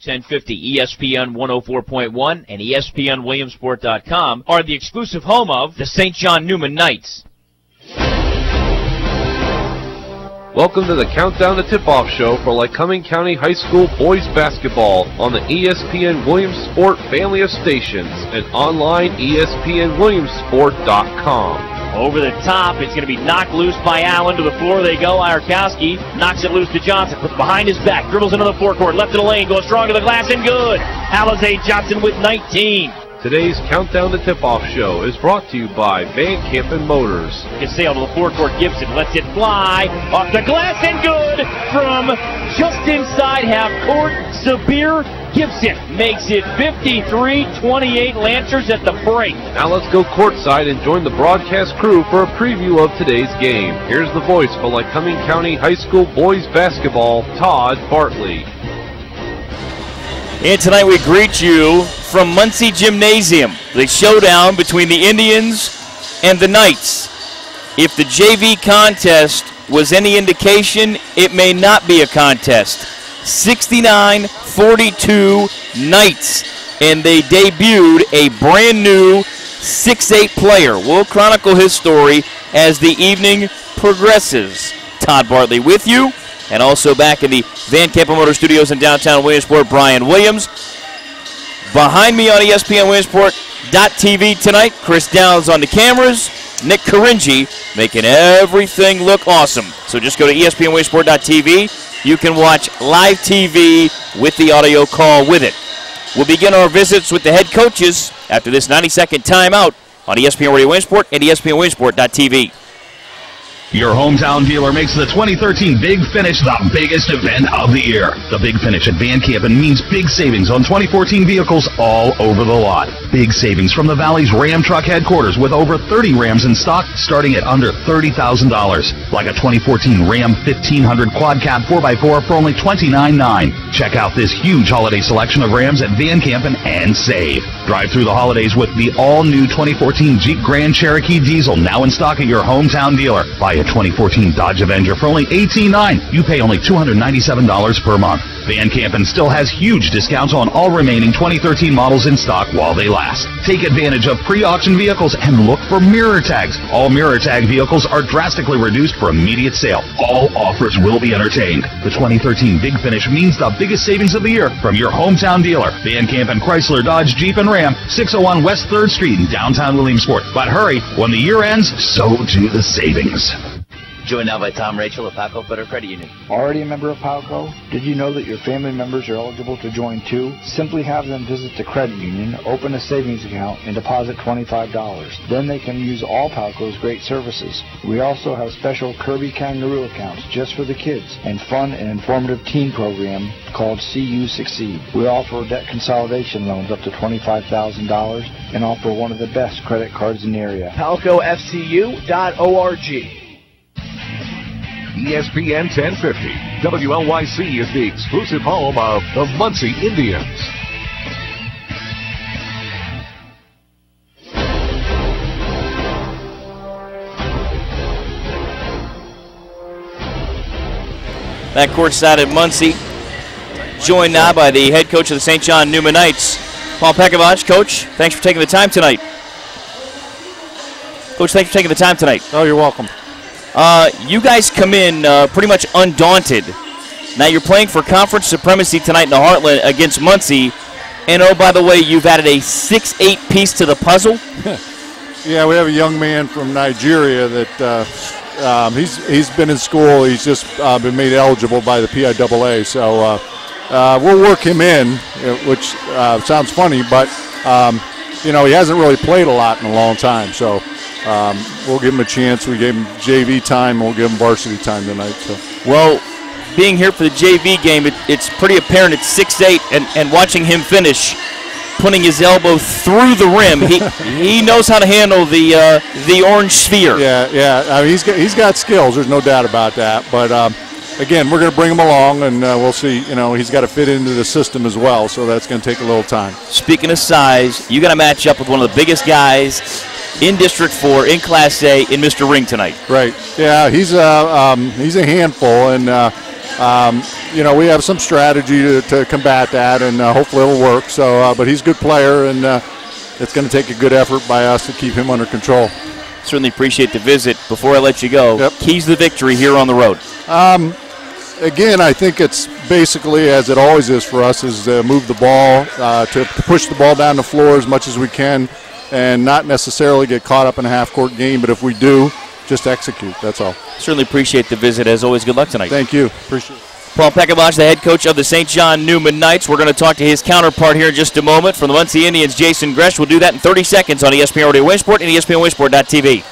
1050 ESPN 104.1 and ESPNWilliamsport.com are the exclusive home of the St. John Neumann Knights. Welcome to the Countdown to Tip-Off show for Lycoming County High School boys basketball on the ESPN Williamsport family of stations and online ESPNWilliamsport.com. Over the top, it's going to be knocked loose by Allen. To the floor they go. Iarkowski knocks it loose to Johnson. Puts it behind his back. Dribbles into the forecourt. Left of the lane. Goes strong to the glass and good. Alizé Johnson with 19. Today's Countdown to Tip-Off show is brought to you by Van Campen Motors. Gets sail to the forecourt. Gibson lets it fly. Off the glass and good from just inside half court. Sabir Gibson makes it 53-28 Lancers at the break. Now let's go courtside and join the broadcast crew for a preview of today's game. Here's the voice for Lycoming County High School boys basketball, Todd Bartley. And tonight we greet you from Muncy Gymnasium, the showdown between the Indians and the Knights. If the JV contest was any indication, it may not be a contest. 69-42 Knights, and they debuted a brand new 6'8 player. We'll chronicle his story as the evening progresses. Todd Bartley with you, and also back in the Van Campen Motor Studios in downtown Williamsport, Brian Williams. Behind me on ESPNWilliamsport.tv tonight, Chris Downs on the cameras, Nick Caringi making everything look awesome. So just go to ESPNWilliamsport.tv. You can watch live TV with the audio call with it. We'll begin our visits with the head coaches after this 90-second timeout on ESPN Radio Williamsport and ESPNWilliamsport.tv. Your hometown dealer makes the 2013 Big Finish the biggest event of the year. The Big Finish at Van Campen means big savings on 2014 vehicles all over the lot. Big savings from the Valley's Ram Truck headquarters with over 30 Rams in stock starting at under $30,000. Like a 2014 Ram 1500 Quad Cab 4x4 for only $29,900. Check out this huge holiday selection of Rams at Van Campen and save. Drive through the holidays with the all-new 2014 Jeep Grand Cherokee Diesel now in stock at your hometown dealer. Buy a 2014 Dodge Avenger for only $18,900. You pay only $297 per month. Van Campen still has huge discounts on all remaining 2013 models in stock while they last. Take advantage of pre-auction vehicles and look for mirror tags. All mirror tag vehicles are drastically reduced for immediate sale. All offers will be entertained. The 2013 Big Finish means the biggest savings of the year from your hometown dealer. Van Campen Chrysler Dodge Jeep and Ram, 601 West 3rd Street in downtown Williamsport. But hurry, when the year ends, so do the savings. Joined now by Tom Rachel of Palco Federal Credit Union. Already a member of Palco? Did you know that your family members are eligible to join too? Simply have them visit the credit union, open a savings account, and deposit $25. Then they can use all Palco's great services. We also have special Kirby Kangaroo accounts just for the kids and fun and informative teen program called See You Succeed. We offer debt consolidation loans up to $25,000 and offer one of the best credit cards in the area. PalcoFCU.org. ESPN 1050. WLYC is the exclusive home of the Muncy Indians. That courtside at Muncy, joined now by the head coach of the St. John Neumann Knights, Paul Pekovac. Coach, thanks for taking the time tonight. Coach, thanks for taking the time tonight. Oh, you're welcome. You guys come in pretty much undaunted. Now you're playing for conference supremacy tonight in the Heartland against Muncy. And oh, by the way, you've added a 6'8" piece to the puzzle. Yeah, we have a young man from Nigeria that he's been in school. He's just been made eligible by the PIAA. So we'll work him in, which sounds funny, but you know, he hasn't really played a lot in a long time. So we'll give him a chance. We gave him JV time, and we'll give him varsity time tonight. So. Well, being here for the JV game, it's pretty apparent it's 6'8", and watching him finish, putting his elbow through the rim, he knows how to handle the orange sphere. Yeah. I mean, he's got skills. There's no doubt about that. But again, we're going to bring him along, and we'll see. You know, he's got to fit into the system as well, so that's going to take a little time. Speaking of size, you got to match up with one of the biggest guys in District 4 in Class A in Mr. Ring tonight. Right. Yeah, he's a handful, and we have some strategy to combat that, and hopefully it'll work. So, but he's a good player, and it's going to take a good effort by us to keep him under control. Certainly appreciate the visit. Before I let you go, Yep. Keys to the victory here on the road. Again, I think it's basically, as it always is for us, is move the ball, to push the ball down the floor as much as we can, and not necessarily get caught up in a half-court game. But if we do, just execute. That's all. Certainly appreciate the visit. As always, good luck tonight. Thank you. Appreciate it. Paul Pekavage, the head coach of the St. John Neumann Knights. We're going to talk to his counterpart here in just a moment from the Muncy Indians, Jason Gresh. We'll do that in 30 seconds on ESPN Radio Williamsport and ESPNWilliamsport.tv.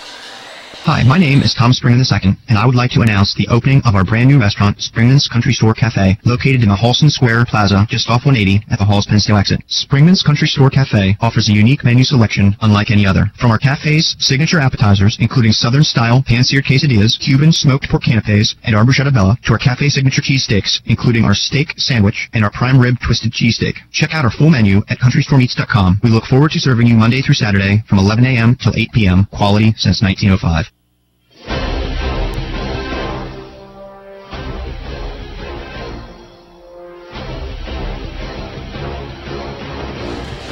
Hi, my name is Tom Springman II, and I would like to announce the opening of our brand new restaurant, Springman's Country Store Cafe, located in the Halston Square Plaza, just off 180 at the Halls Pennsdale exit. Springman's Country Store Cafe offers a unique menu selection unlike any other. From our cafe's signature appetizers, including Southern-style pan-seared quesadillas, Cuban smoked pork canapes, and our bruschetta bella, to our cafe signature cheesesteaks, including our steak sandwich and our prime rib twisted cheesesteak. Check out our full menu at countrystoremeats.com. We look forward to serving you Monday through Saturday from 11 a.m. till 8 p.m. Quality since 1905.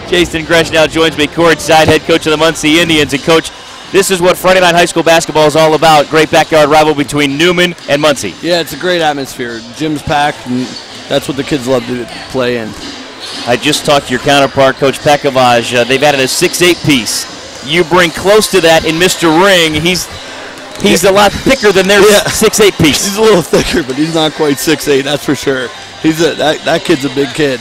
Jason Gresh now joins me courtside, head coach of the Muncy Indians. And, Coach, this is what Friday night high school basketball is all about. Great backyard rival between Neumann and Muncy. Yeah, it's a great atmosphere. Gym's packed, and that's what the kids love to play in. I just talked to your counterpart, Coach Pekavage. They've added a 6'8 piece. You bring close to that in Mr. Ring. He's a lot thicker than their 6'8 piece. He's a little thicker, but he's not quite 6'8", that's for sure. That kid's a big kid.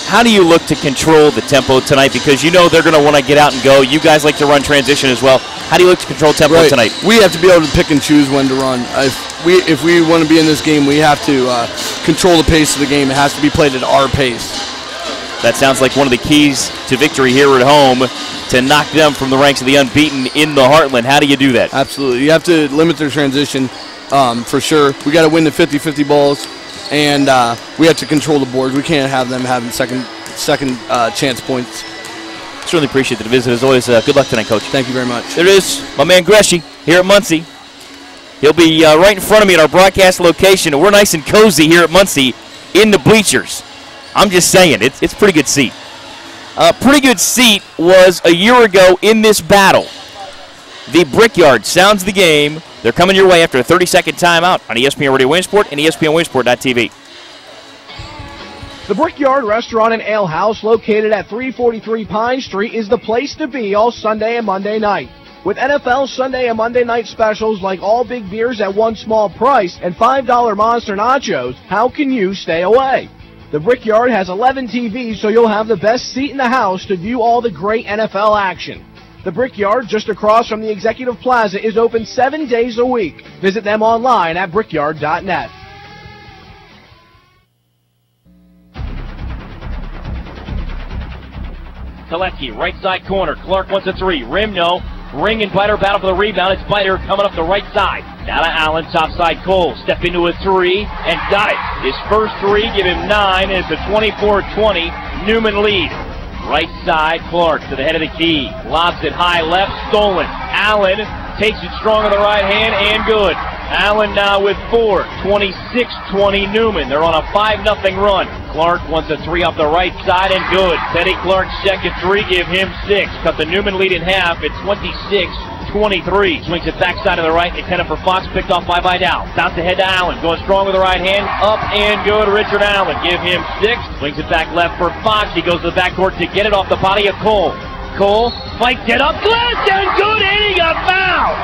How do you look to control the tempo tonight? Because you know they're going to want to get out and go. You guys like to run transition as well. How do you look to control tempo tonight? We have to be able to pick and choose when to run. If we want to be in this game, we have to control the pace of the game. It has to be played at our pace. That sounds like one of the keys to victory here at home, to knock them from the ranks of the unbeaten in the Heartland. How do you do that? Absolutely. You have to limit their transition for sure. We got to win the 50-50 balls. And we have to control the boards. We can't have them having second chance points. Certainly appreciate the visit. As always, good luck tonight, Coach. Thank you very much. There it is, my man Greshy here at Muncy. He'll be right in front of me at our broadcast location. And we're nice and cozy here at Muncy in the bleachers. I'm just saying, it's a pretty good seat. Pretty good seat was a year ago in this battle. The Brickyard sounds the game. They're coming your way after a 30-second timeout on ESPN Radio Williamsport and ESPNWilliamsport.tv. The Brickyard Restaurant and Ale House, located at 343 Pine Street, is the place to be all Sunday and Monday night. With NFL Sunday and Monday night specials like all big beers at one small price and $5 Monster Nachos, how can you stay away? The Brickyard has 11 TVs, so you'll have the best seat in the house to view all the great NFL action. The Brickyard, just across from the Executive Plaza, is open 7 days a week. Visit them online at brickyard.net. Kolecki, right side corner. Clark wants a three. Rim, no. Ring and Biter battle for the rebound. It's Biter coming up the right side. Now to Allen, top side Cole. Step into a three and got it. His first three, give him 9, and it's a 24-20 Neumann lead. Right side, Clark to the head of the key. Lobs it high left, stolen. Allen takes it strong on the right hand, and good. Allen now with 4, 26-20 Neumann. They're on a 5-0 run. Clark wants a three off the right side, and good. Teddy Clark's second three, give him 6. Cut the Neumann lead in half. It's 26-23. Swings it backside of the right, intended for Fox, picked off by Vidal. Bounce ahead to Allen, going strong with the right hand, up and good. Richard Allen, give him 6. Swings it back left for Fox. He goes to the backcourt to get it off the body of Cole. Cole fights it up, glass and good, and he got fouled.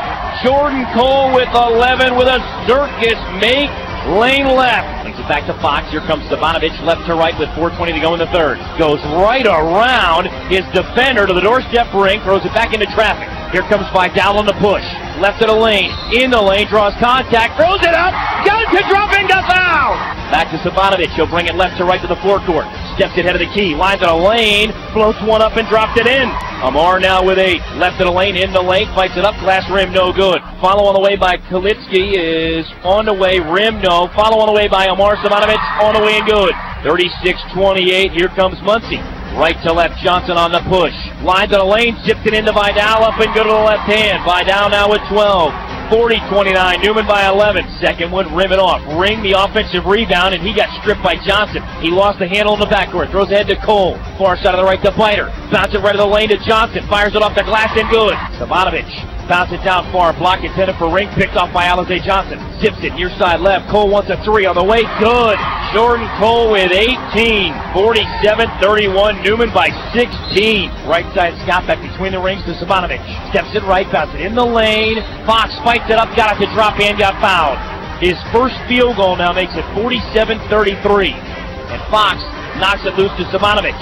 Jordan Cole with 11 with a circus make. Lane left. Brings it back to Fox. Here comes Stavanovich left to right with 4:20 to go in the third. Goes right around his defender to the doorstep ring. Throws it back into traffic. Here comes Vidal on the push. Left of the lane. In the lane. Draws contact. Throws it up. Got to drop in the foul. Back to Stavanovich. He'll bring it left to right to the forecourt. Steps it head of the key. Lines in a lane. Floats one up and dropped it in. Amar now with 8. Left of the lane. In the lane. Fights it up. Glass rim. No good. Follow on the way by Kalitsky is on the way. Rim. No. Follow on the way by Amar Stavanovich. On the way and good. 36-28. Here comes Muncy. Right to left, Johnson on the push. Lines in the lane, zipped it into Vidal, up and good to the left hand. Vidal now with 12. 40-29, Neumann by 11. Second one, rim it off. Ring the offensive rebound, and he got stripped by Johnson. He lost the handle in the backcourt. Throws ahead to Cole. Far side of the right to Biter. Bounce it right of the lane to Johnson. Fires it off the glass and good. Savanovic bounce it down far. Block intended for Ring. Picked off by Alize Johnson. Zips it near side left. Cole wants a three on the way. Good. Jordan Cole with 18. 47-31. Newman by 16. Right side Scott back between the rings to Savanovic. Steps it right. Bounce it in the lane. Fox spiked it up. Got it to drop and got fouled. His first field goal now makes it 47-33. And Fox knocks it loose to Savanovic.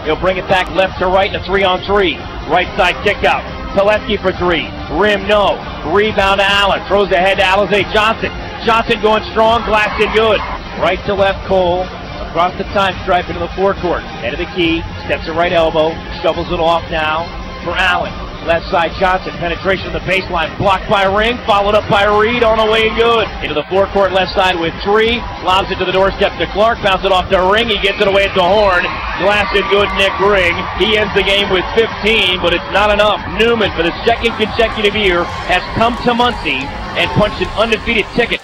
He'll bring it back left to right in a 3-on-3. Right side kick out. Pilecki for three. Rim, no. Rebound to Allen. Throws ahead to Alize Johnson. Johnson going strong. Glass in good. Right to left, Cole. Across the time stripe into the forecourt. Head of the key. Steps it right elbow. Shovels it off now for Allen. Left side Johnson. Penetration of the baseline. Blocked by Ring. Followed up by Reed. On the way good. Into the forecourt left side with three. Lobs it to the doorstep to Clark. Bounce it off to Ring. He gets it away at the horn. Glass it good, Nick Ring. He ends the game with 15, but it's not enough. Neumann, for the second consecutive year, has come to Muncy and punched an undefeated ticket.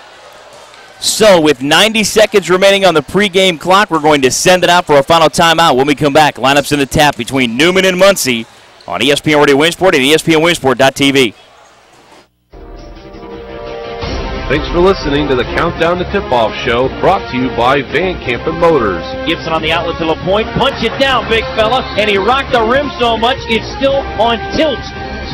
So with 90 seconds remaining on the pregame clock, we're going to send it out for a final timeout. When we come back, lineups in the tap between Neumann and Muncy on ESPN Radio Williamsport and ESPNWilliamsport.tv. Thanks for listening to the Countdown to Tip-Off show, brought to you by Van Campen Motors. Gibson on the outlet to LaPointe. Punch it down, big fella. And he rocked the rim so much, it's still on tilt.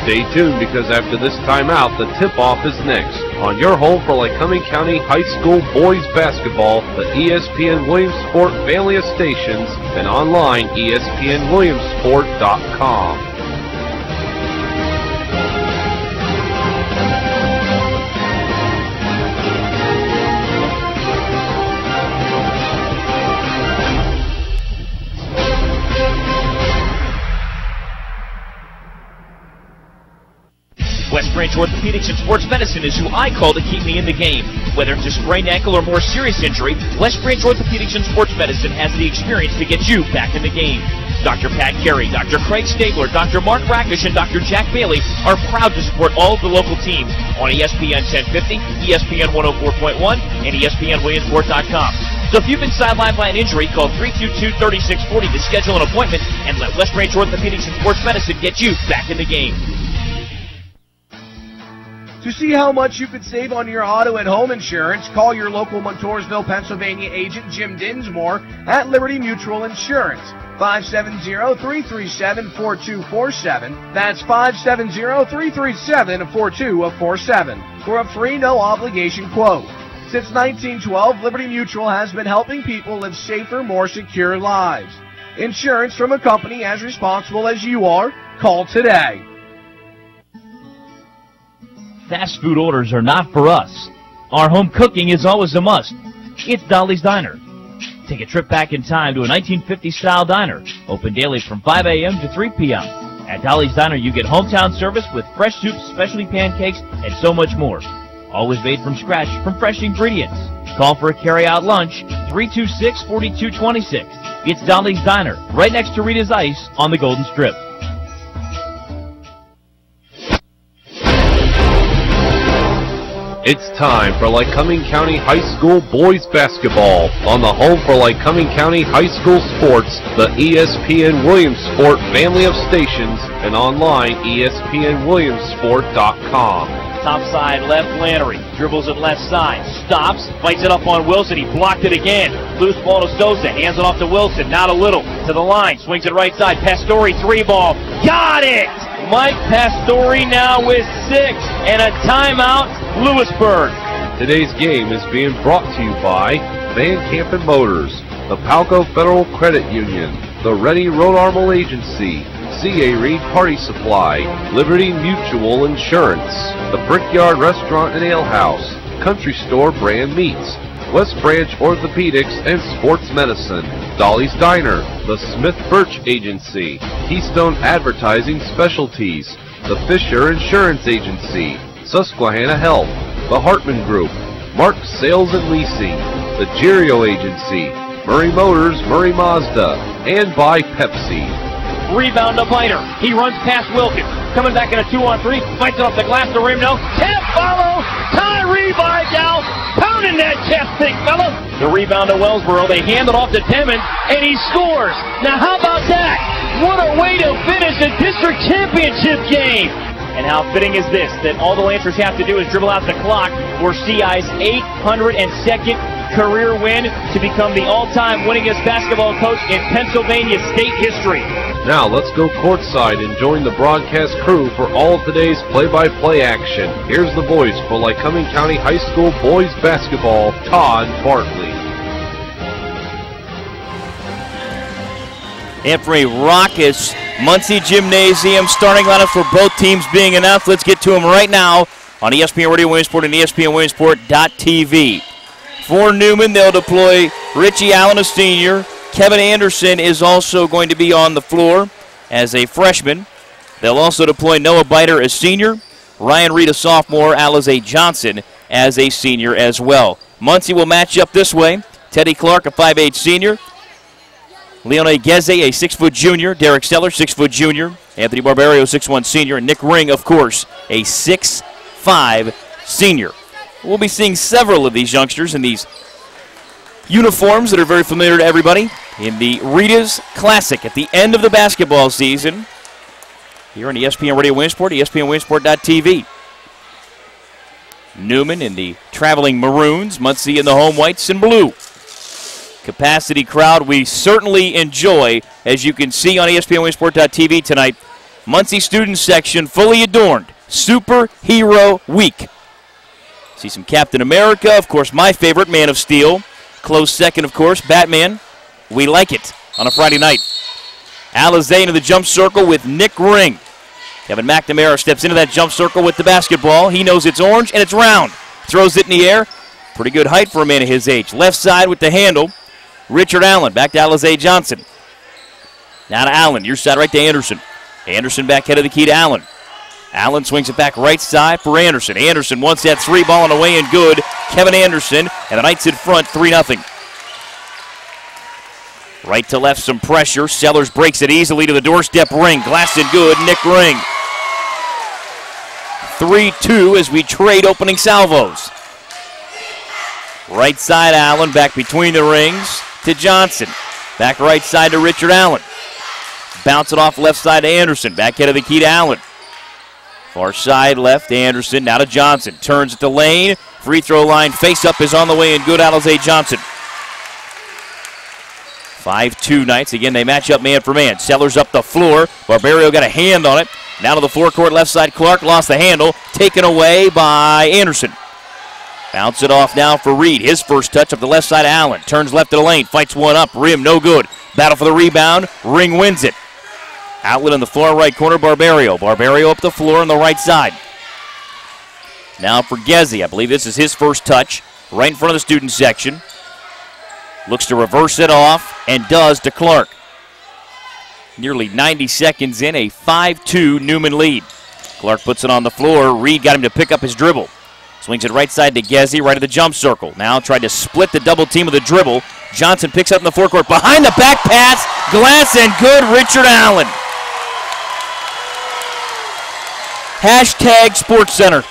Stay tuned, because after this timeout, the tip-off is next. On your home for Lycoming County High School boys basketball, the ESPN Williamsport family of stations, and online, ESPNWilliamsport.com. West Branch Orthopedics and Sports Medicine is who I call to keep me in the game. Whether it's a sprained ankle or more serious injury, West Branch Orthopedics and Sports Medicine has the experience to get you back in the game. Dr. Pat Carey, Dr. Craig Stabler, Dr. Mark Rakish, and Dr. Jack Bailey are proud to support all of the local teams on ESPN 1050, ESPN 104.1, and ESPNWilliamsport.com. So if you've been sidelined by an injury, call 322-3640 to schedule an appointment and let West Branch Orthopedics and Sports Medicine get you back in the game. To see how much you could save on your auto and home insurance, call your local Montoursville, Pennsylvania agent Jim Dinsmore at Liberty Mutual Insurance. 570-337-4247. That's 570-337-4247 for a free, no-obligation quote. Since 1912, Liberty Mutual has been helping people live safer, more secure lives. Insurance from a company as responsible as you are. Call today. Fast food orders are not for us. Our home cooking is always a must. It's Dolly's Diner. Take a trip back in time to a 1950s-style diner, open daily from 5 a.m. to 3 p.m. At Dolly's Diner, you get hometown service with fresh soups, specialty pancakes, and so much more. Always made from scratch from fresh ingredients. Call for a carry-out lunch, 326-4226. It's Dolly's Diner, right next to Rita's Ice on the Golden Strip. It's time for Lycoming County High School boys basketball on the home for Lycoming County High School sports, the ESPN Williamsport family of stations, and online, ESPNWilliamsport.com. Top side left, Lannery dribbles it left side, stops, fights it up on Wilson. He blocked it again. Loose ball to Sosa, hands it off to Wilson. Not a little to the line, swings it right side. Pastore three ball, got it. Mike Pastore now with 6 and a timeout. Lewisburg. Today's game is being brought to you by Van Campen Motors, the Palco Federal Credit Union, the Ready Road Armor Agency, C.A. Reed Party Supply, Liberty Mutual Insurance, the Brickyard Restaurant and Ale House, Country Store Brand Meats, West Branch Orthopedics and Sports Medicine, Dolly's Diner, the Smith Birch Agency, Keystone Advertising Specialties, the Fisher Insurance Agency, Susquehanna Health, the Hartman Group, Mark's Sales and Leasing, the Gerio Agency, Murray Motors, Murray Mazda, and by Pepsi. Rebound to Biter. He runs past Wilkins. Coming back in a 2-on-3. Fights it off the glass to rim. No. Tap follow. Tyree Vidal. Pounding that chest, big fella. The rebound to Wellsboro. They hand it off to Timmons, and he scores. Now how about that? What a way to finish a district championship game. And how fitting is this, that all the Lancers have to do is dribble out the clock for CI's 802nd career win to become the all-time winningest basketball coach in Pennsylvania state history. Now let's go courtside and join the broadcast crew for all of today's play-by-play action. Here's the voice for Lycoming County High School boys basketball, Todd Bartley. And for a raucous Muncy Gymnasium starting lineup for both teams being announced. Let's get to them right now on ESPN Radio Williamsport and ESPN Williamsport.tv. For Neumann, they'll deploy Richie Allen, a senior. Kevin Anderson is also going to be on the floor as a freshman. They'll also deploy Noah Biter, a senior. Ryan Reed, a sophomore. Alize Johnson as a senior as well. Muncy will match up this way. Teddy Clark, a 5'8 senior. Leone Geze, a 6-foot junior. Derek Seller, 6-foot junior. Anthony Barbario, 6'1 senior. And Nick Ring, of course, a 6'5 senior. We'll be seeing several of these youngsters in these uniforms that are very familiar to everybody in the Rita's Classic at the end of the basketball season here on ESPN Radio Williamsport, ESPN Williamsport.tv. Neumann in the traveling maroons, Muncy in the home whites and blue. Capacity crowd we certainly enjoy, as you can see on ESPN Williamsport.tv tonight. Muncy student section fully adorned. Superhero Week. See some Captain America, of course, my favorite, Man of Steel. Close second, of course, Batman. We like it on a Friday night. Alize into the jump circle with Nick Ring. Kevin McNamara steps into that jump circle with the basketball. He knows it's orange and it's round. Throws it in the air. Pretty good height for a man of his age. Left side with the handle. Richard Allen back to Alize Johnson. Now to Allen. Your side right to Anderson. Anderson back head of the key to Allen. Allen swings it back right side for Anderson. Anderson wants that three ball on the way and good. Kevin Anderson, and the Knights in front 3-0. Right to left, some pressure. Sellers breaks it easily to the doorstep. Ring. Glass and good. Nick Ring. 3-2 as we trade opening salvos. Right side Allen back between the rings to Johnson. Back right side to Richard Allen. Bounce it off left side to Anderson. Back head of the key to Allen. Far side left, Anderson, now to Johnson. Turns it to Lane. Free throw line face-up is on the way and good. Alize Johnson. 5-2 Knights. Again, they match up man for man. Sellers up the floor. Barbario got a hand on it. Now to the forecourt left side. Clark lost the handle. Taken away by Anderson. Bounce it off now for Reed. His first touch up the left side of Allen. Turns left to the lane. Fights one up. Rim, no good. Battle for the rebound. Ring wins it. Outlet in the far right corner, Barbario. Barbario up the floor on the right side. Now for Geze. I believe this is his first touch. Right in front of the student section. Looks to reverse it off and does to Clark. Nearly 90 seconds in, a 5-2 Neumann lead. Clark puts it on the floor. Reed got him to pick up his dribble. Swings it right side to Geze, right of the jump circle. Now tried to split the double team with a dribble. Johnson picks up in the forecourt. Behind the back pass. Glass and good, Richard Allen. Hashtag SportsCenter.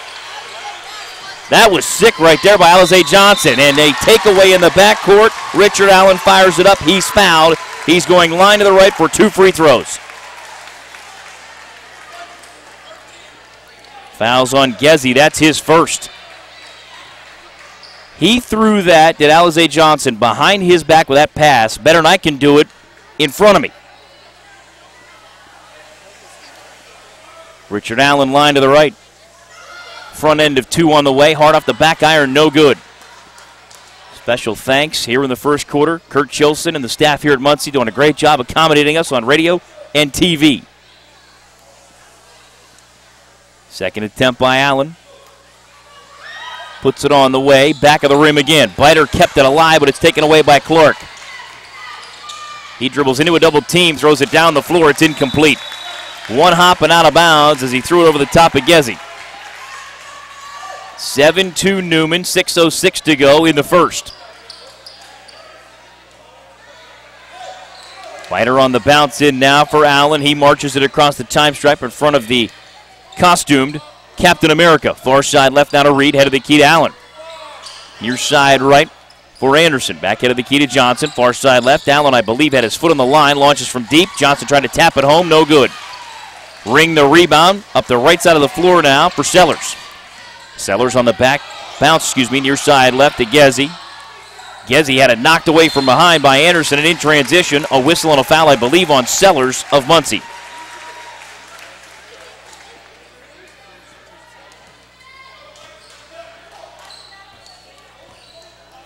That was sick right there by Alize Johnson. And a takeaway in the backcourt. Richard Allen fires it up. He's fouled. He's going line to the right for 2 free throws. Fouls on Geze. That's his first. He threw that, did Alize Johnson, behind his back with that pass. Better than I can do it in front of me. Richard Allen line to the right. Front end of 2 on the way. Hard off the back iron, no good. Special thanks here in the first quarter. Kurt Chilson and the staff here at Muncy doing a great job accommodating us on radio and TV. Second attempt by Allen. Puts it on the way. Back of the rim again. Biter kept it alive, but it's taken away by Clark. He dribbles into a double team, throws it down the floor. It's incomplete. One hop and out of bounds as he threw it over the top of Geze. 7-2 Neumann, 6:06 to go in the first. Biter on the bounce in now for Allen. He marches it across the time stripe in front of the costumed Captain America. Far side left now to Reed, head of the key to Allen. Near side right for Anderson. Back head of the key to Johnson. Far side left. Allen, I believe, had his foot on the line. Launches from deep. Johnson tried to tap it home. No good. Ring the rebound. Up the right side of the floor now for Sellers. Sellers on the back bounce, near side left to Gezzi. Gezzi had it knocked away from behind by Anderson, and in transition, a whistle and a foul, I believe, on Sellers of Muncy.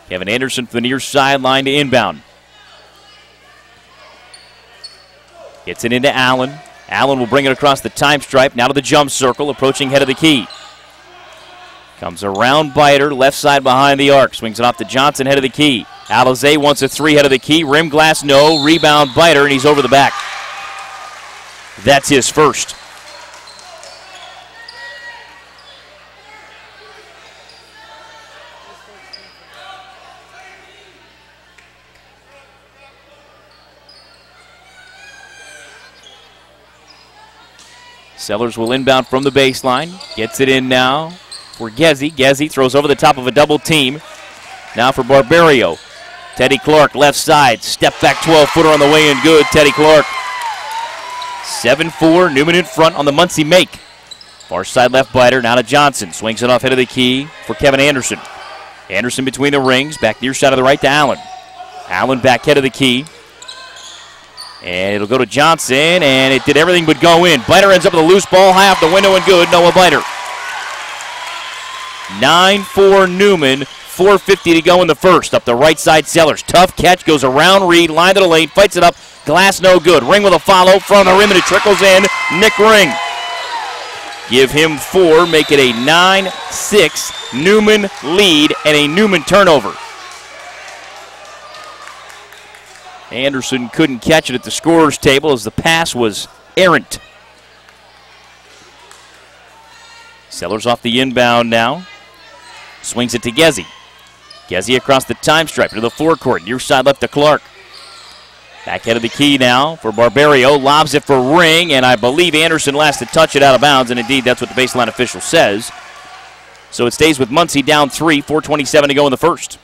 Kevin Anderson from the near sideline to inbound. Gets it into Allen. Allen will bring it across the time stripe, now to the jump circle, approaching head of the key. Comes around Biter, left side behind the arc. Swings it off to Johnson, head of the key. Alizé wants a three, head of the key. Rim glass, no. Rebound, Biter, and he's over the back. That's his first. Sellers will inbound from the baseline. Gets it in now for Gezzi. Gezzi throws over the top of a double team. Now for Barbario. Teddy Clark, left side. Step back 12-footer on the way in good. Teddy Clark. 7-4. Neumann in front on the Muncy make. Far side left Biter. Now to Johnson. Swings it off head of the key for Kevin Anderson. Anderson between the rings. Back near side of the right to Allen. Allen back head of the key. And it'll go to Johnson, and it did everything but go in. Biter ends up with a loose ball, high off the window and good. Noah Biter. 9-4 Neumann, 4:50 to go in the first. Up the right side, Sellers. Tough catch, goes around Reed, line to the lane, fights it up. Glass no good. Ring with a follow, front of the rim, and it trickles in. Nick Ring. Give him 4, make it a 9-6 Neumann lead and a Neumann turnover. Anderson couldn't catch it at the scorer's table as the pass was errant. Sellers off the inbound now. Swings it to Gezzi. Gezzi across the time stripe to the forecourt. Near side left to Clark. Back head of the key now for Barbario. Lobs it for Ring, and I believe Anderson last to touch it out of bounds, and indeed that's what the baseline official says. So it stays with Muncy down 3, 4:27 to go in the first.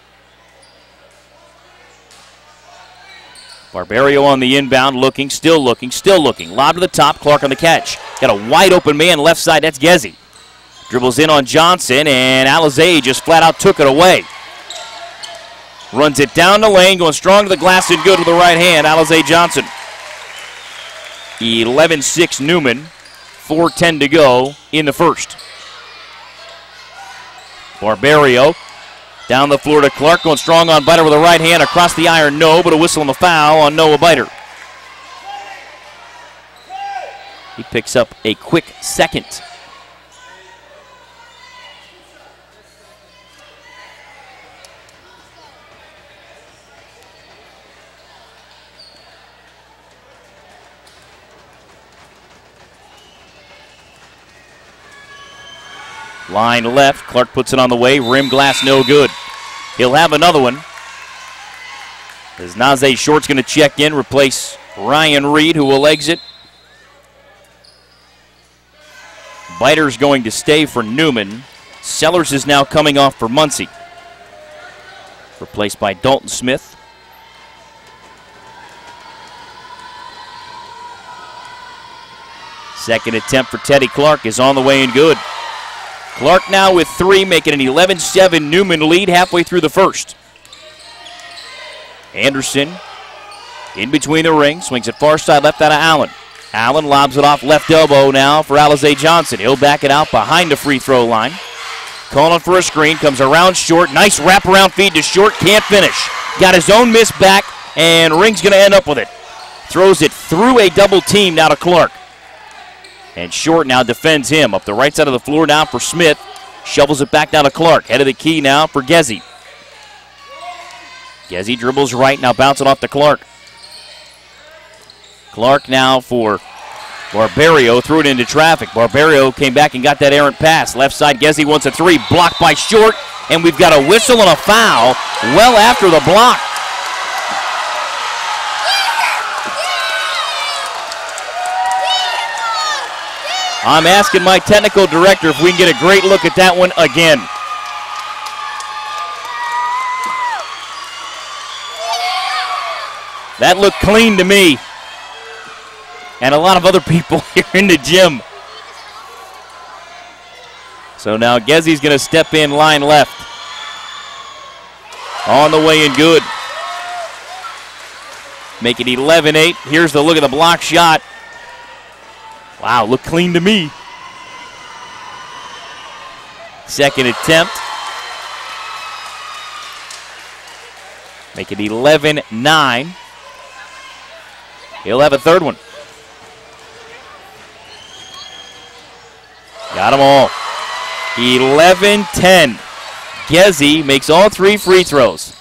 Barbario on the inbound, looking, still looking, still looking. Lob to the top, Clark on the catch. Got a wide open man left side, that's Gezzi. Dribbles in on Johnson, and Alizé just flat out took it away. Runs it down the lane, going strong to the glass and good with the right hand, Alizé Johnson. 11-6 Neumann, 4:10 to go in the first. Barbario. Down the floor to Clark, going strong on Biter with a right hand. Across the iron, no, but a whistle on the foul on Noah Biter. He picks up a quick second. Line left, Clark puts it on the way, rim glass no good. He'll have another one. As Nazé Short's going to check in, replace Ryan Reed, who will exit. Biter's going to stay for Neumann. Sellers is now coming off for Muncy. Replaced by Dalton Smith. Second attempt for Teddy Clark is on the way and good. Clark now with 3, making an 11-7 Neumann lead halfway through the first. Anderson in between the rings, swings it far side left out of Allen. Allen lobs it off left elbow now for Alizé Johnson. He'll back it out behind the free throw line. Calling for a screen, comes around Short. Nice wraparound feed to Short, can't finish. Got his own miss back, and Ring's going to end up with it. Throws it through a double team now to Clark. And Short now defends him. Up the right side of the floor now for Smith. Shovels it back down to Clark. Head of the key now for Gezzi. Gezzi dribbles right, now bouncing off to Clark. Clark now for Barbario, threw it into traffic. Barbario came back and got that errant pass. Left side, Gezzi wants a 3, blocked by Short, and we've got a whistle and a foul well after the block. I'm asking my technical director if we can get a great look at that one again. That looked clean to me. And a lot of other people here in the gym. So now Gezzy's going to step in line left. On the way in good. Make it 11-8. Here's the look at the block shot. Wow, looked clean to me. Second attempt. Make it 11-9. He'll have a third one. Got them all. 11-10. Gezzy makes all 3 free throws.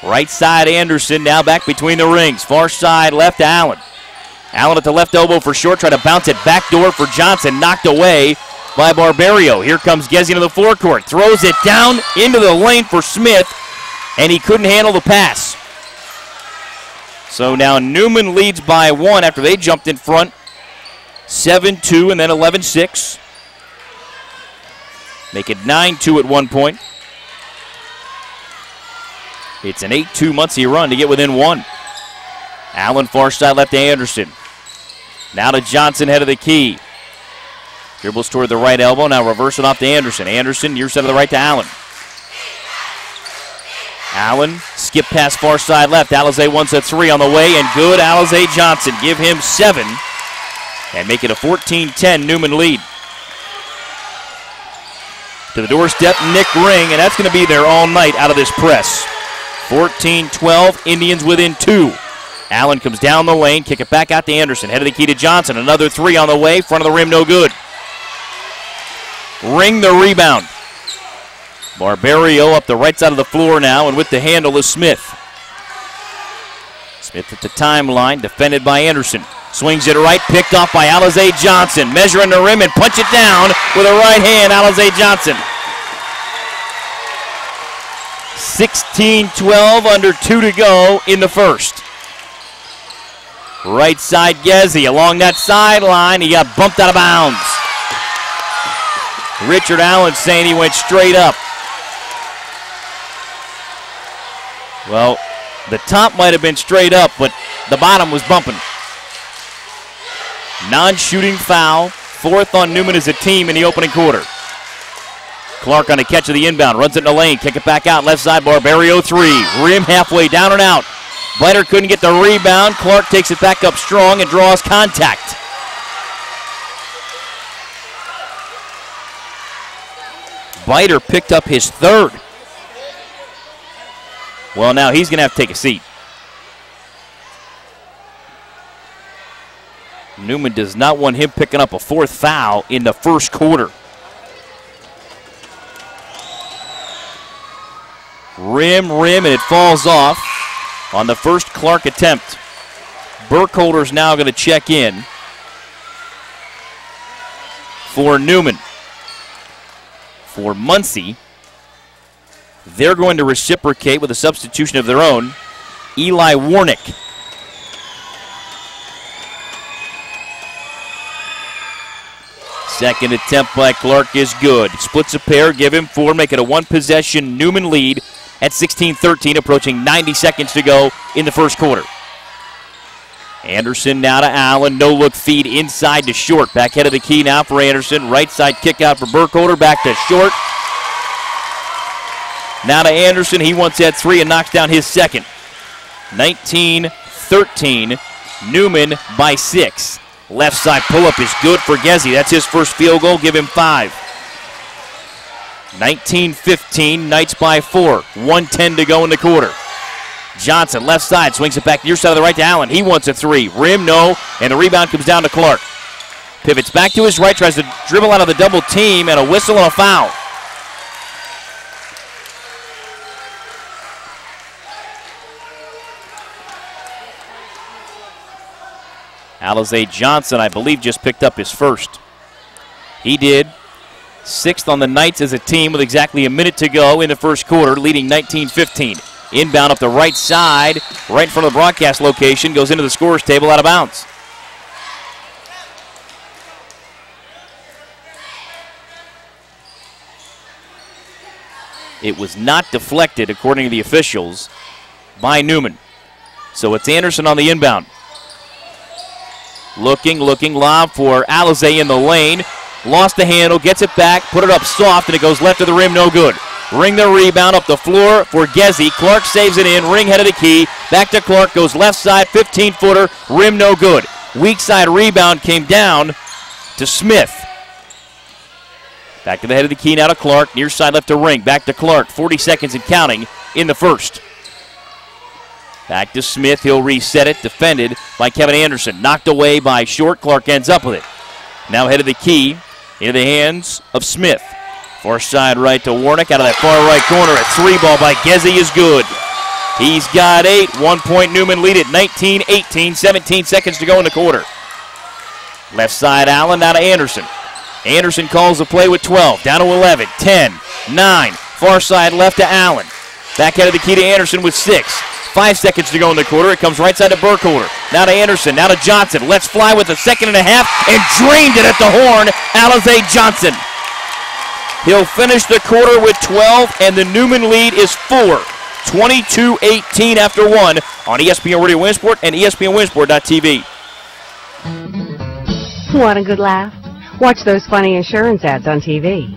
Right side Anderson now back between the rings. Far side left to Allen. Allen at the left elbow for short. Try to bounce it backdoor for Johnson. Knocked away by Barbario. Here comes Gezzy into the forecourt. Throws it down into the lane for Smith. And he couldn't handle the pass. So now Neumann leads by 1 after they jumped in front. 7-2 and then 11-6. Make it 9-2 at one point. It's an 8-2 Muncy run to get within 1. Allen far side left to Anderson. Now to Johnson, head of the key. Dribbles toward the right elbow, now reversing off to Anderson. Anderson, near side of the right to Allen. Allen, skip pass far side left. Alizé wants a 3 on the way, and good. Alizé Johnson, give him 7. And make it a 14-10 Neumann lead. To the doorstep, Nick Ring, and that's going to be there all night out of this press. 14-12, Indians within 2. Allen comes down the lane, kick it back out to Anderson. Head of the key to Johnson, another 3 on the way, front of the rim, no good. Ring the rebound. Barbario up the right side of the floor now, and with the handle is Smith. Smith at the timeline, defended by Anderson. Swings it right, picked off by Alizé Johnson. Measuring the rim and punch it down with a right hand, Alizé Johnson. 16-12, under 2 to go in the first. Right side Gezzy along that sideline. He got bumped out of bounds. Richard Allen saying he went straight up. Well, the top might have been straight up, but the bottom was bumping. Non-shooting foul. 4th on Neumann as a team in the opening quarter. Clark on a catch of the inbound. Runs it in the lane. Kick it back out. Left side, Barbario 3. Rim halfway down and out. Biter couldn't get the rebound. Clark takes it back up strong and draws contact. Biter picked up his 3rd. Well, now he's going to have to take a seat. Neumann does not want him picking up a 4th foul in the first quarter. Rim, and it falls off on the first Clark attempt. Burkholder's now going to check in for Neumann. For Muncy, they're going to reciprocate with a substitution of their own. Eli Warnick. Second attempt by Clark is good. Splits a pair, give him 4, make it a 1-possession Neumann lead at 16-13, approaching 90 seconds to go in the first quarter. Anderson now to Allen, no-look feed inside to Short. Back head of the key now for Anderson. Right side kick out for Burkholder, back to Short. Now to Anderson, he wants that 3 and knocks down his second. 19-13, Neumann by 6. Left side pull-up is good for Gezzy. That's his first field goal, give him 5. 19-15, Knights by 4. 1:10 to go in the quarter. Johnson, left side, swings it back near side of the right to Allen. He wants a 3. Rim, no, and the rebound comes down to Clark. Pivots back to his right, tries to dribble out of the double team, and a whistle and a foul. Alizé Johnson, I believe, just picked up his first. He did. 6th on the Knights as a team with exactly a minute to go in the first quarter, leading 19-15. Inbound up the right side, right in front of the broadcast location, goes into the scorer's table out of bounds. It was not deflected, according to the officials, by Neumann. So it's Anderson on the inbound. Looking, lob for Alizé in the lane. Lost the handle, gets it back, put it up soft, and it goes left of the rim, no good. Ring the rebound up the floor for Gezzi. Clark saves it in, Ring head of the key. Back to Clark, goes left side, 15-footer, rim no good. Weak side rebound came down to Smith. Back to the head of the key now to Clark. Near side left to Ring. Back to Clark. 40 seconds and counting in the first. Back to Smith. He'll reset it. Defended by Kevin Anderson. Knocked away by Short. Clark ends up with it. Now head of the key into the hands of Smith. Far side right to Warnick. Out of that far right corner. A 3-ball by Gezzi is good. He's got 8. 1 point Neumann lead at 19-18. 17 seconds to go in the quarter. Left side Allen. Now to Anderson. Anderson calls the play with 12. Down to 11. 10. 9. Far side left to Allen. Back head of the key to Anderson with 6. 5 seconds to go in the quarter. It comes right side to Burkholder. Now to Anderson. Now to Johnson. Let's fly with a second and a half. And drained it at the horn. Alizé Johnson. He'll finish the quarter with 12. And the Neumann lead is 4. 22-18 after 1 on ESPN Radio Winsport and ESPNWinsport.tv. Want a good laugh? Watch those funny insurance ads on TV.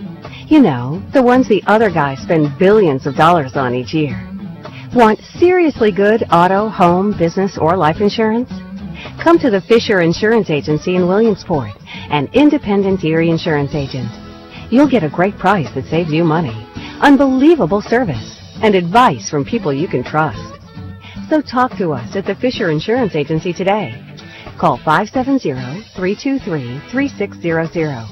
You know, the ones the other guys spend billions of dollars on each year. Want seriously good auto, home, business, or life insurance? Come to the Fisher Insurance Agency in Williamsport, an independent Erie insurance agent. You'll get a great price that saves you money, unbelievable service, and advice from people you can trust. So talk to us at the Fisher Insurance Agency today. Call 570-323-3600.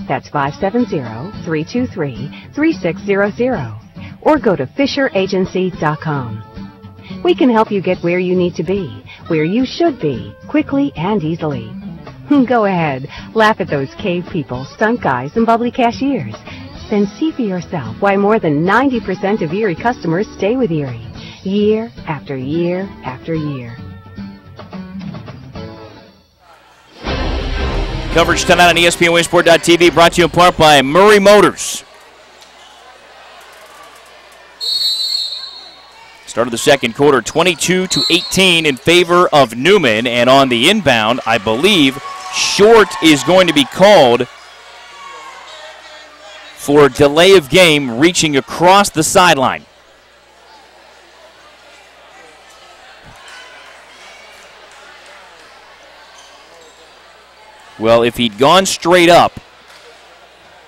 That's 570-323-3600. Or go to FisherAgency.com. We can help you get where you need to be, where you should be, quickly and easily. Go ahead, laugh at those cave people, stunt guys, and bubbly cashiers. Then see for yourself why more than 90% of Erie customers stay with Erie, year after year after year. Coverage tonight on ESPNWinsport.tv brought to you in part by Murray Motors. Start of the second quarter, 22-18 in favor of Neumann. And on the inbound, I believe Short is going to be called for delay of game, reaching across the sideline. Well, if he'd gone straight up,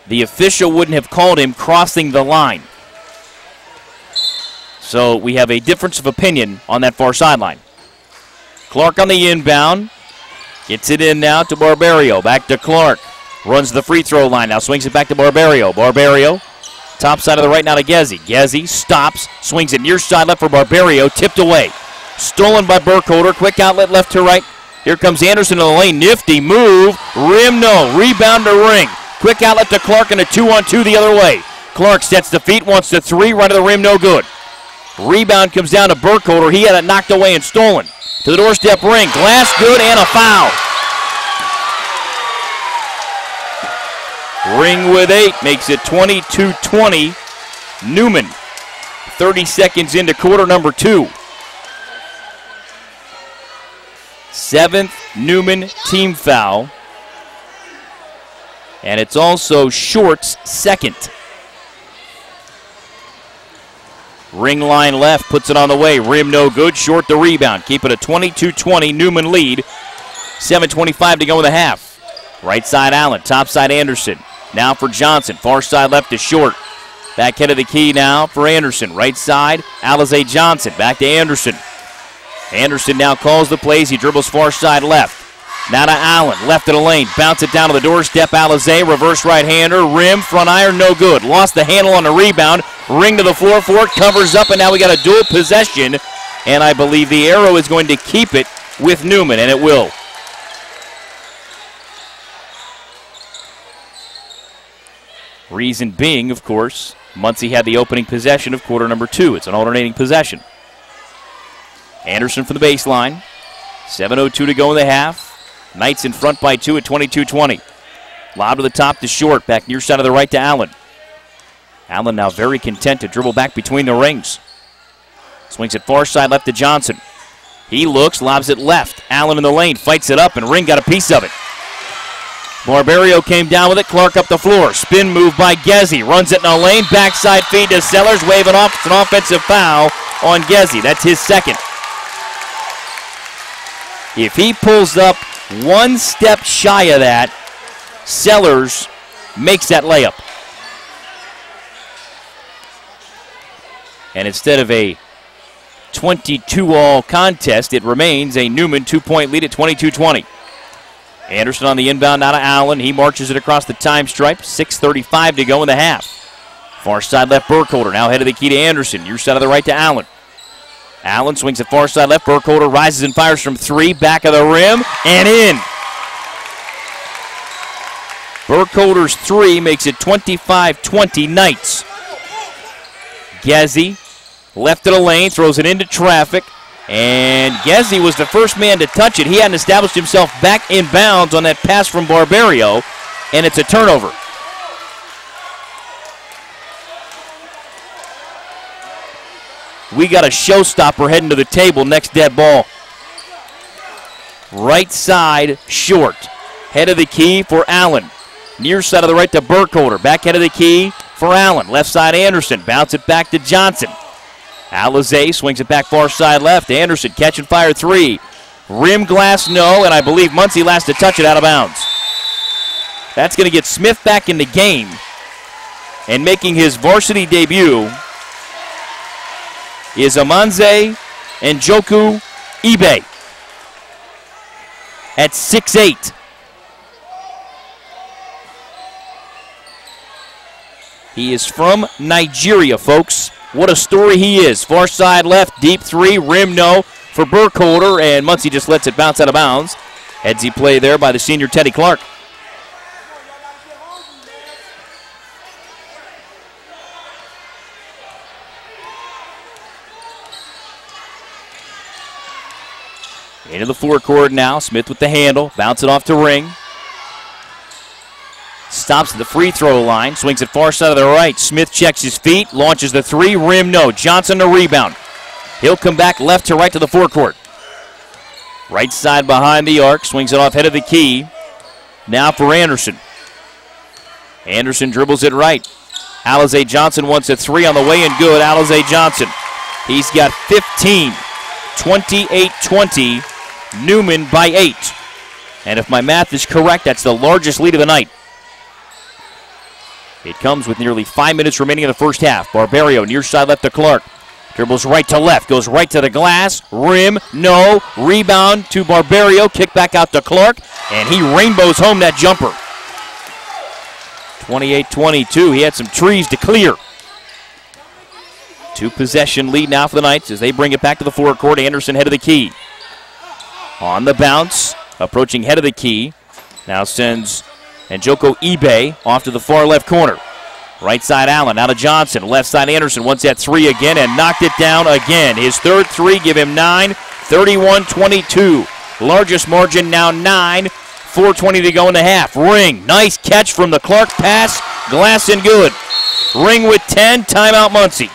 the official wouldn't have called him crossing the line. So we have a difference of opinion on that far sideline. Clark on the inbound. Gets it in now to Barbario. Back to Clark. Runs the free throw line. Now swings it back to Barbario. Barbario, top side of the right now to Gezzi. Gezzi stops. Swings it near side left for Barbario. Tipped away. Stolen by Burkholder. Quick outlet left to right. Here comes Anderson in the lane. Nifty move. Rim no. Rebound to Ring. Quick outlet to Clark and a 2-on-2 the other way. Clark sets the feet. Wants the 3. Right to the rim. No good. Rebound comes down to Burkholder. He had it knocked away and stolen. To the doorstep Ring. Glass good and a foul. Ring with 8 makes it 22-20. Neumann, 30 seconds into quarter number 2. 7th Neumann team foul. And it's also Short's second. Ring line left, puts it on the way. Rim no good, Short the rebound. Keep it a 22-20 Neumann lead. 7:25 to go in the half. Right side Allen, top side Anderson. Now for Johnson, far side left to Short. Back head of the key now for Anderson. Right side, Alizé Johnson. Back to Anderson. Anderson now calls the plays. He dribbles far side left. Now to Allen, left of the lane. Bounce it down to the doorstep. Alizé, reverse right-hander. Rim, front iron, no good. Lost the handle on the rebound. Ring to the floor for it. Covers up, and now we got a dual possession. And I believe the arrow is going to keep it with Neumann, and it will. Reason being, of course, Muncy had the opening possession of quarter number 2. It's an alternating possession. Anderson from the baseline. 7:02 to go in the half. Knights in front by 2 at 22-20. Lob to the top to Short. Back near side of the right to Allen. Allen now very content to dribble back between the rings. Swings it far side left to Johnson. He looks, lobs it left. Allen in the lane, fights it up, and Ring got a piece of it. Barbario came down with it, Clark up the floor. Spin move by Gezzi, runs it in the lane, backside feed to Sellers, waving off. It's an offensive foul on Gezzi. That's his second. If he pulls up one step shy of that, Sellers makes that layup. And instead of a 22-all contest, it remains a Neumann 2-point lead at 22-20. Anderson on the inbound out of Allen. He marches it across the time stripe. 6:35 to go in the half. Far side left, Burkholder now head of the key to Anderson. Near side of the right to Allen. Allen swings it far side left. Burkholder rises and fires from three. Back of the rim and in. Burkholder's three makes it 25-20 Knights. Gezzi left of the lane, throws it into traffic. And Gezzi was the first man to touch it. He hadn't established himself back in bounds on that pass from Barbario, and it's a turnover. We got a showstopper heading to the table, next dead ball. Right side, short. Head of the key for Allen. Near side of the right to Burkholder. Back head of the key for Allen. Left side, Anderson. Bounce it back to Johnson. Alizé swings it back far side left. Anderson catch and fire three. Rim glass, no, and I believe Muncy last to touch it out of bounds. That's going to get Smith back in the game. And making his varsity debut is Amanze Njoku Ibe at 6'8". He is from Nigeria, folks. What a story he is. Far side left, deep three, rim no for Burkholder, and Muncy just lets it bounce out of bounds. Headsy play there by the senior Teddy Clark. Into the forecourt now. Smith with the handle. Bounce it off to Ring. Stops at the free throw line. Swings it far side of the right. Smith checks his feet. Launches the three. Rim no. Johnson the rebound. He'll come back left to right to the forecourt. Right side behind the arc. Swings it off head of the key. Now for Anderson. Anderson dribbles it right. Alizé Johnson wants a three on the way and good. Alizé Johnson. He's got 15. 28-20. Neumann by 8. And if my math is correct, that's the largest lead of the night. It comes with nearly 5 minutes remaining in the first half. Barbario near side left to Clark. Dribbles right to left. Goes right to the glass. Rim. No. Rebound to Barbario. Kick back out to Clark. And he rainbows home that jumper. 28-22. He had some trees to clear. 2-possession lead now for the Knights as they bring it back to the forecourt. Anderson head of the key. On the bounce. Approaching head of the key. Now sends Njoku Ibe off to the far left corner. Right side Allen, out of Johnson. Left side Anderson wants that three again and knocked it down again. His third three, give him 9, 31-22. Largest margin now 9, 4:20 to go in the half. Ring, nice catch from the Clark pass. Glass and good. Ring with 10, timeout Muncy.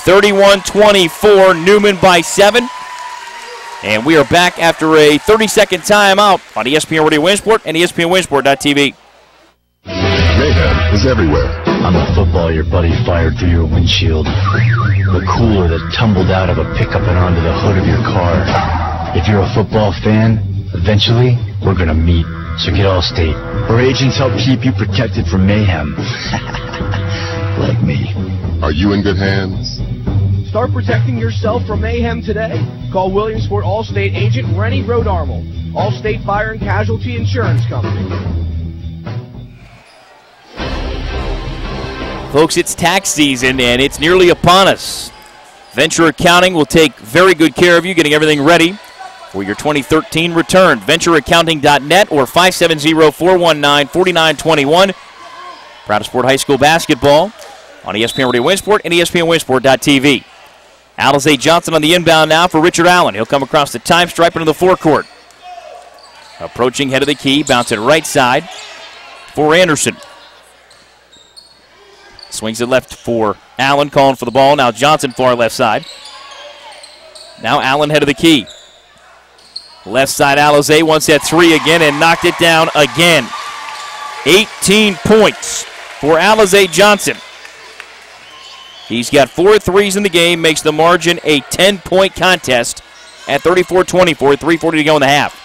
31-24, Neumann by 7. And we are back after a 30-second timeout on ESPN Radio Winsport and ESPNWinsport.tv. Mayhem is everywhere. I'm the football your buddy fired through your windshield. The cooler that tumbled out of a pickup and onto the hood of your car. If you're a football fan, eventually we're going to meet. So get Allstate. Our agents help keep you protected from mayhem. Like me. Are you in good hands? Start protecting yourself from mayhem today. Call Williamsport Allstate agent Rennie Rodarmel. Allstate Fire and Casualty Insurance Company. Folks, it's tax season and it's nearly upon us. Venture Accounting will take very good care of you, getting everything ready for your 2013 return. VentureAccounting.net or 570-419-4921. Proud to support high school basketball on ESPN Radio Winsport and ESPNWinsport.tv. Alizé Johnson on the inbound now for Richard Allen. He'll come across the time stripe into the forecourt. Approaching head of the key, bounce it right side for Anderson. Swings it left for Allen, calling for the ball. Now Johnson far left side. Now Allen head of the key. Left side, Alizé wants that three again and knocked it down again. 18 points for Alizé Johnson. He's got 4 threes in the game, makes the margin a 10-point contest at 34-24, 3:40 to go in the half.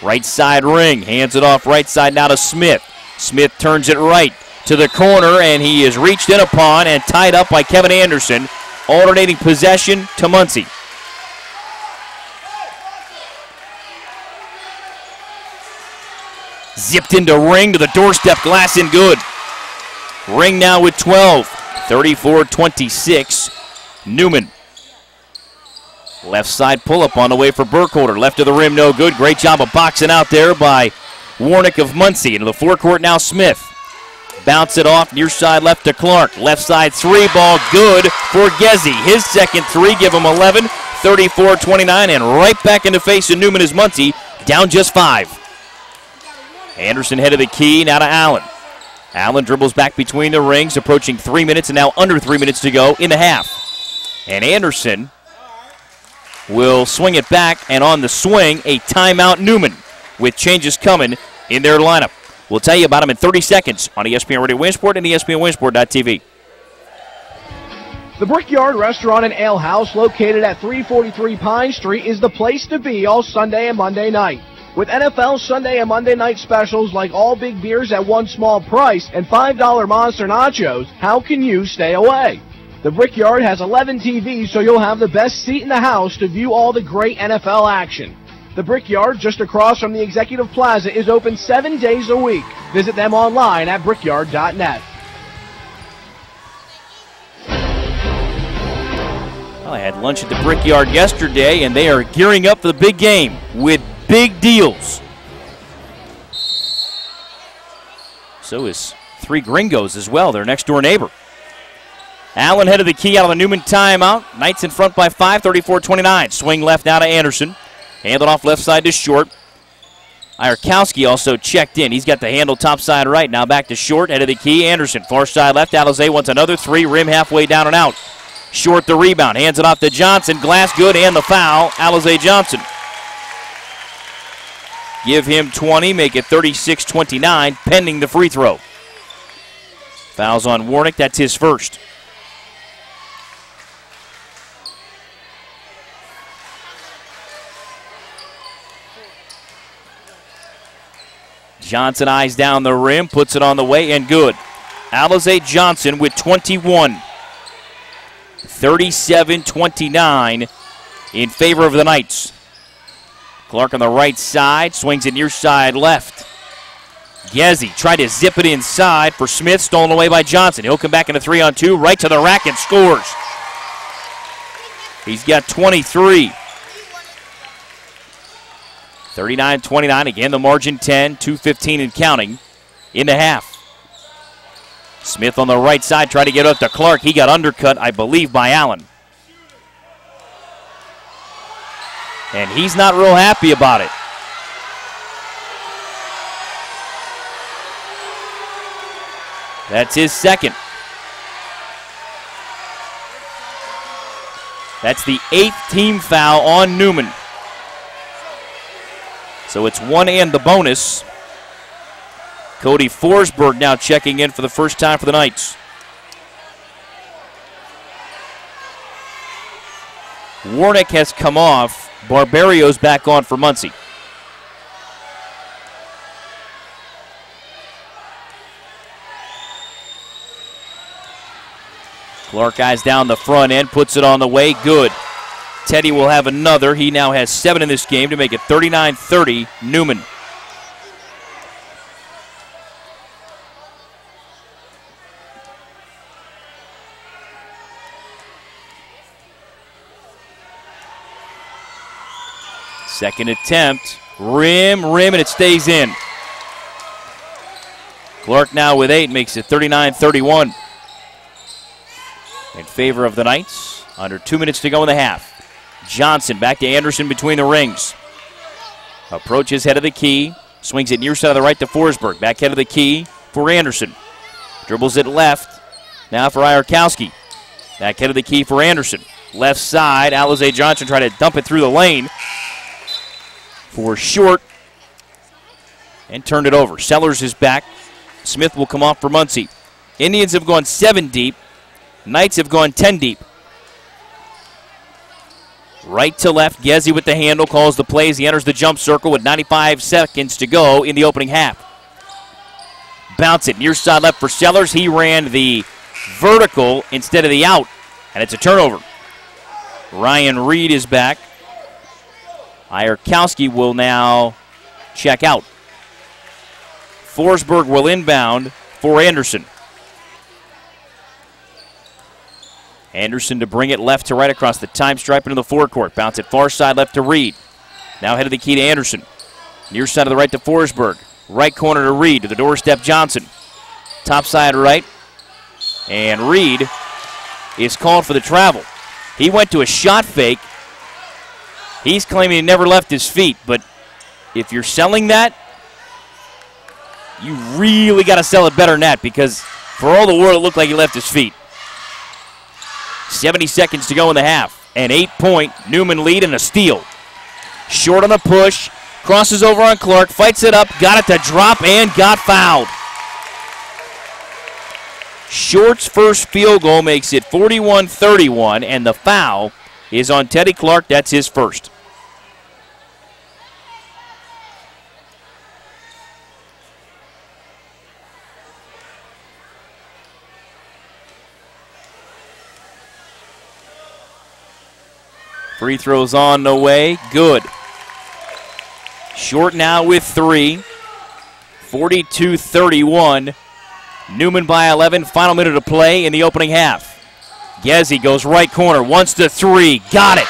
Right side ring, hands it off right side now to Smith. Smith turns it right to the corner, and he is reached in upon and tied up by Kevin Anderson. Alternating possession to Muncy. Zipped into Ring to the doorstep, glass in good. Ring now with 12, 34-26. Neumann. Left side pull-up on the way for Burkholder. Left of the rim, no good. Great job of boxing out there by Warnick of Muncy. Into the forecourt now, Smith. Bounce it off, near side left to Clark. Left side three ball, good for Gezzi. His second three, give him 11, 34-29, and right back into face of Neumann is Muncy, down just 5. Anderson head of the key, now to Allen. Allen dribbles back between the rings, approaching 3 minutes, and now under 3 minutes to go in the half. And Anderson will swing it back, and on the swing, a timeout Neumann, with changes coming in their lineup. We'll tell you about them in 30 seconds on ESPN Radio Winsport and ESPNWinsport.tv. The Brickyard Restaurant and Ale House, located at 343 Pine Street, is the place to be all Sunday and Monday night. With NFL Sunday and Monday night specials like all big beers at one small price and $5 Monster Nachos, how can you stay away? The Brickyard has 11 TVs, so you'll have the best seat in the house to view all the great NFL action. The Brickyard, just across from the Executive Plaza, is open 7 days a week. Visit them online at brickyard.net. Well, I had lunch at the Brickyard yesterday, and they are gearing up for the big game with big deals. So is Three Gringos as well, their next door neighbor. Allen head of the key out of the Neumann timeout. Knights in front by 5, 34-29. Swing left now to Anderson. Handed off left side to Short. Ierkowski also checked in. He's got the handle top side right. Now back to Short, head of the key. Anderson, far side left. Alizé wants another three. Rim halfway down and out. Short the rebound. Hands it off to Johnson. Glass good and the foul. Alizé Johnson. Give him 20. Make it 36-29 pending the free throw. Fouls on Warnick. That's his first. Johnson eyes down the rim, puts it on the way, and good. Alizé Johnson with 21. 37-29 in favor of the Knights. Clark on the right side, swings it near side left. Gezzi tried to zip it inside for Smith, stolen away by Johnson. He'll come back in a 3-on-2, right to the rack and scores. He's got 23. 39-29, again the margin 10, 2:15 and counting in the half. Smith on the right side tried to get up to Clark. He got undercut, I believe, by Allen. And he's not real happy about it. That's his second. That's the 8th team foul on Neumann. So it's one and the bonus. Cody Forsberg now checking in for the first time for the Knights. Warnick has come off. Barbario's back on for Muncy. Clark eyes down the front end, puts it on the way, good. Teddy will have another. He now has 7 in this game to make it 39-30 Neumann. Second attempt, rim, and it stays in. Clark now with 8 makes it 39-31. In favor of the Knights, under 2 minutes to go in the half. Johnson back to Anderson between the rings. Approaches head of the key. Swings it near side of the right to Forsberg. Back head of the key for Anderson. Dribbles it left. Now for Ierkowski. Back head of the key for Anderson. Left side, Alize Johnson trying to dump it through the lane for Short. And turned it over. Sellers is back. Smith will come off for Muncy. Indians have gone 7 deep. Knights have gone 10 deep. Right to left, Gezzi with the handle, calls the plays. He enters the jump circle with 95 seconds to go in the opening half. Bounce it near side left for Sellers. He ran the vertical instead of the out, and it's a turnover. Ryan Reed is back. Ierkowski will now check out. Forsberg will inbound for Anderson. Anderson to bring it left to right across the time stripe into the forecourt. Bounce it far side left to Reed. Now head of the key to Anderson. Near side of the right to Forsberg. Right corner to Reed. To the doorstep Johnson. Top side right. And Reed is called for the travel. He went to a shot fake. He's claiming he never left his feet. But if you're selling that, you really got to sell it better than that, because for all the world it looked like he left his feet. 70 seconds to go in the half. An 8-point Neumann lead and a steal. Short on the push. Crosses over on Clark. Fights it up. Got it to drop and got fouled. Short's first field goal makes it 41-31, and the foul is on Teddy Clark. That's his first. Free throws on the way. Good. Short now with 3. 42-31. Neumann by 11. Final minute of play in the opening half. Gezzi goes right corner. Wants the 3. Got it.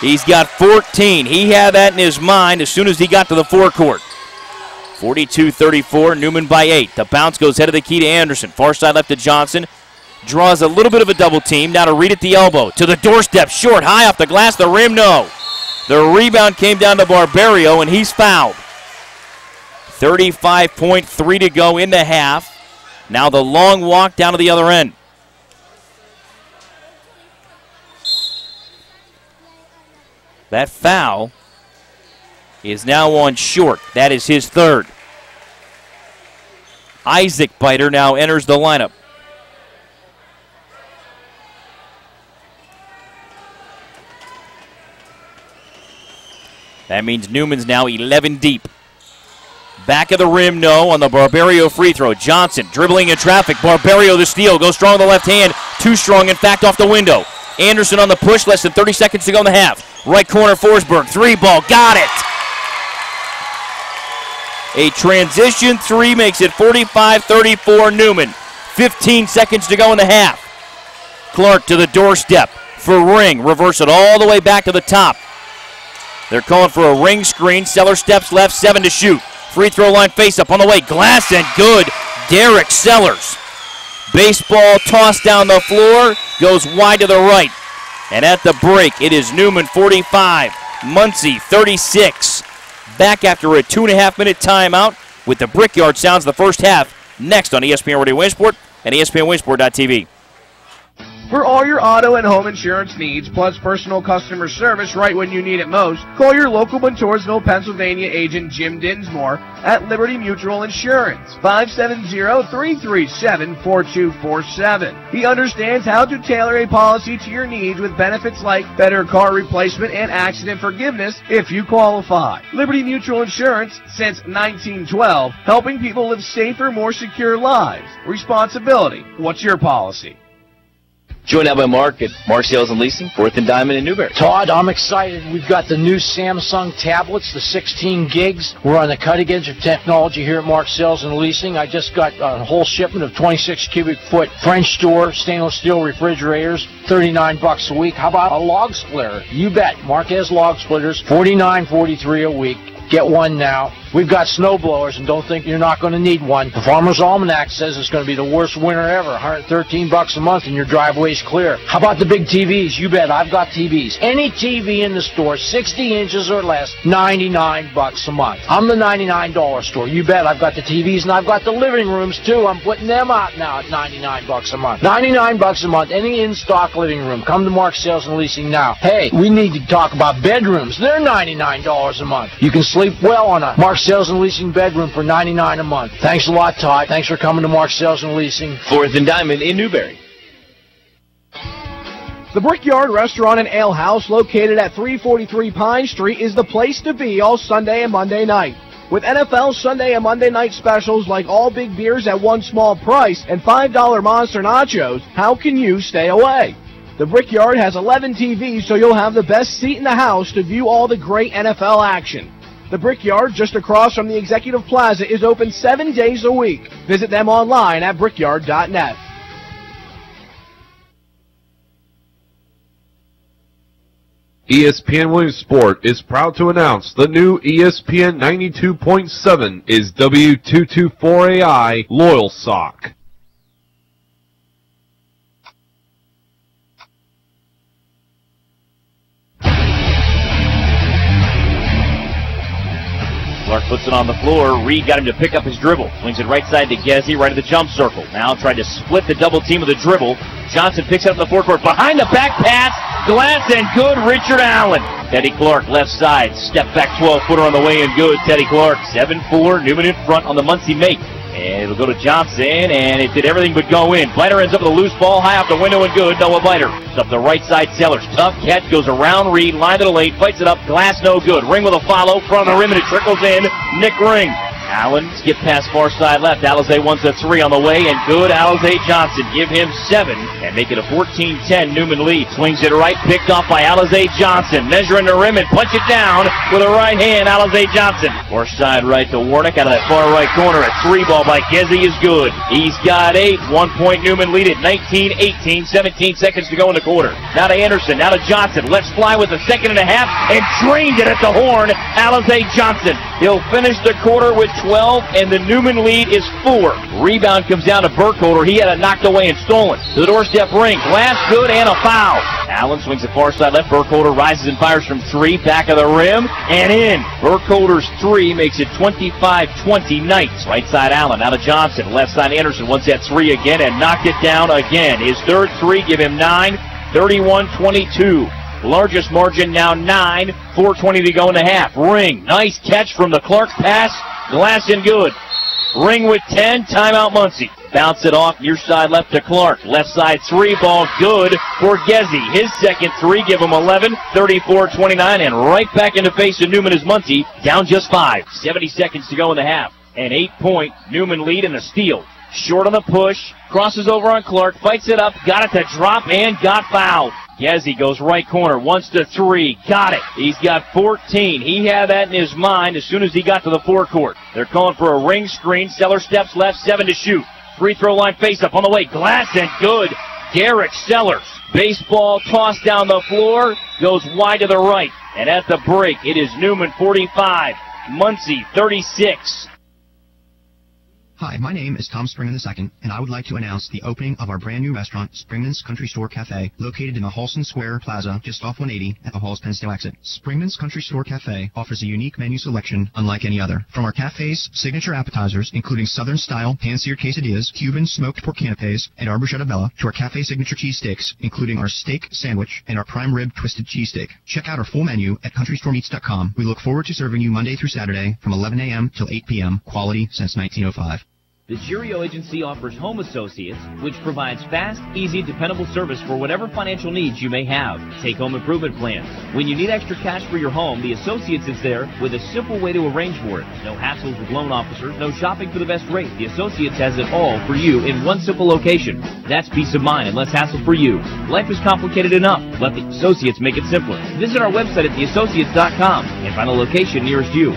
He's got 14. He had that in his mind as soon as he got to the forecourt. 42-34. Neumann by 8. The bounce goes head of the key to Anderson. Far side left to Johnson. Draws a little bit of a double team. Now to Reed at the elbow. To the doorstep. Short. High off the glass. The rim. No. The rebound came down to Barbario, and he's fouled. 35.3 to go in the half. Now the long walk down to the other end. That foul is now on Short. That is his third. Isaac Biter now enters the lineup. That means Newman's now 11 deep. Back of the rim, no, on the Barbario free throw. Johnson dribbling in traffic. Barbario the steal. Goes strong with the left hand. Too strong, in fact, off the window. Anderson on the push. Less than 30 seconds to go in the half. Right corner, Forsberg. 3 ball. Got it. A transition 3 makes it 45-34 Neumann. 15 seconds to go in the half. Clark to the doorstep for Ring. Reverse it all the way back to the top. They're calling for a ring screen. Seller steps left, 7 to shoot. Free throw line face up on the way. Glass and good. Derek Sellers. Baseball toss down the floor. Goes wide to the right. And at the break, it is Neumann 45. Muncy 36. Back after a 2.5-minute timeout with the Brickyard Sounds the first half. Next on ESPN Radio Winsport and ESPNWinsport.tv. For all your auto and home insurance needs, plus personal customer service right when you need it most, call your local Montoursville, Pennsylvania agent Jim Dinsmore at Liberty Mutual Insurance, 570-337-4247. He understands how to tailor a policy to your needs with benefits like better car replacement and accident forgiveness if you qualify. Liberty Mutual Insurance, since 1912, helping people live safer, more secure lives. Responsibility. What's your policy? Joined out by Mark at Mark Sales and Leasing, 4th and Diamond in Newberry. Todd, I'm excited. We've got the new Samsung tablets, the 16 gigs. We're on the cutting edge of technology here at Mark Sales and Leasing. I just got a whole shipment of 26 cubic foot French door stainless steel refrigerators, $39 a week. How about a log splitter? You bet. Mark has log splitters, $49.43 a week. Get one now. We've got snow blowers, and don't think you're not going to need one. The Farmer's Almanac says it's going to be the worst winter ever. $113 a month and your driveway's clear. How about the big TVs? You bet, I've got TVs. Any TV in the store, 60 inches or less, $99 a month. I'm the $99 store. You bet, I've got the TVs and I've got the living rooms too. I'm putting them out now at $99 a month. $99 a month, any in-stock living room. Come to Mark Sales and Leasing now. Hey, we need to talk about bedrooms. They're $99 a month. You can sleep well on a Mark Sales and Leasing bedroom for $99 a month. Thanks a lot, Todd. Thanks for coming to Mark Sales and Leasing. 4th and Diamond in Newberry. The Brickyard Restaurant and Ale House, located at 343 Pine Street, is the place to be all Sunday and Monday night. With NFL Sunday and Monday night specials like all big beers at one small price and $5 Monster Nachos, how can you stay away? The Brickyard has 11 TVs, so you'll have the best seat in the house to view all the great NFL action. The Brickyard, just across from the Executive Plaza, is open 7 days a week. Visit them online at brickyard.net. ESPN Williamsport is proud to announce the new ESPN 92.7 is W224AI Loyal Sock. Clark puts it on the floor. Reed got him to pick up his dribble. Swings it right side to Gezzi, right of the jump circle. Now tried to split the double team with a dribble. Johnson picks it up in the forecourt. Behind the back pass. Glass and good. Richard Allen. Teddy Clark left side. Step back 12-footer on the way and good. Teddy Clark 7-4. Newman in front on the Muncy make. And it'll go to Johnson, and it did everything but go in. Biter ends up with a loose ball, high off the window and good. Noah Biter. It's up the right side, Sellers. Tough catch, goes around Reed, line to the lane, fights it up. Glass no good. Ring with a follow from the rim, and it trickles in. Nick Ring. Allen skip past far side left. Alizé wants a 3 on the way, and good. Alizé Johnson give him 7 and make it a 14-10 Newman lead. Swings it right, picked off by Alizé Johnson. Measuring the rim and punch it down with a right hand. Alizé Johnson. Far side right to Warnick out of that far right corner. A 3 ball by Gezzi is good. He's got 8. 1 point Newman lead at 19-18. 17 seconds to go in the quarter. Now to Anderson. Now to Johnson. Let's fly with a second and a half and drained it at the horn. Alizé Johnson. He'll finish the quarter with 12, and the Newman lead is 4. Rebound comes down to Burkholder. He had it knocked away and stolen. To the doorstep ring. Glass good and a foul. Allen swings the far side left. Burkholder rises and fires from 3. Back of the rim and in. Burkholder's 3 makes it 25-20 Knights. Right side Allen. Now to Johnson. Left side Anderson wants that 3 again and knocked it down again. His third 3, give him 9. 31-22. Largest margin now 9. 4:20 to go in the half. Ring. Nice catch from the Clark pass. Glass and good. Ring with 10. Timeout Muncy. Bounce it off near side left to Clark. Left side 3 ball good for Gezzi. His second 3 give him 11. 34-29 and right back into face of Newman as Muncy down just 5. 70 seconds to go in the half. An 8-point Newman lead and a steal. Short on the push. Crosses over on Clark. Fights it up. Got it to drop and got fouled. Gezzi goes right corner, wants to 3, got it. He's got 14. He had that in his mind as soon as he got to the forecourt. They're calling for a ring screen. Sellers steps left, 7 to shoot. Free throw line face up on the way. Glass and good. Derek Sellers. Baseball tossed down the floor, goes wide to the right. And at the break, it is Newman 45, Muncy 36. Hi, my name is Tom Springman II, and I would like to announce the opening of our brand new restaurant, Springman's Country Store Cafe, located in the Halston Square Plaza, just off 180 at the Hall's Pennsdale exit. Springman's Country Store Cafe offers a unique menu selection unlike any other. From our cafe's signature appetizers, including Southern-style pan-seared quesadillas, Cuban smoked pork canapes, and our bruschetta bella, to our cafe signature cheesesteaks, including our steak sandwich and our prime rib twisted cheesesteak. Check out our full menu at countrystoremeats.com. We look forward to serving you Monday through Saturday from 11 a.m. till 8 p.m. Quality since 1905. The Curio Agency offers Home Associates, which provides fast, easy, dependable service for whatever financial needs you may have. Take home improvement plans. When you need extra cash for your home, the Associates is there with a simple way to arrange for it. No hassles with loan officers, no shopping for the best rate. The Associates has it all for you in one simple location. That's peace of mind and less hassle for you. Life is complicated enough. Let the Associates make it simpler. Visit our website at theassociates.com and find a location nearest you.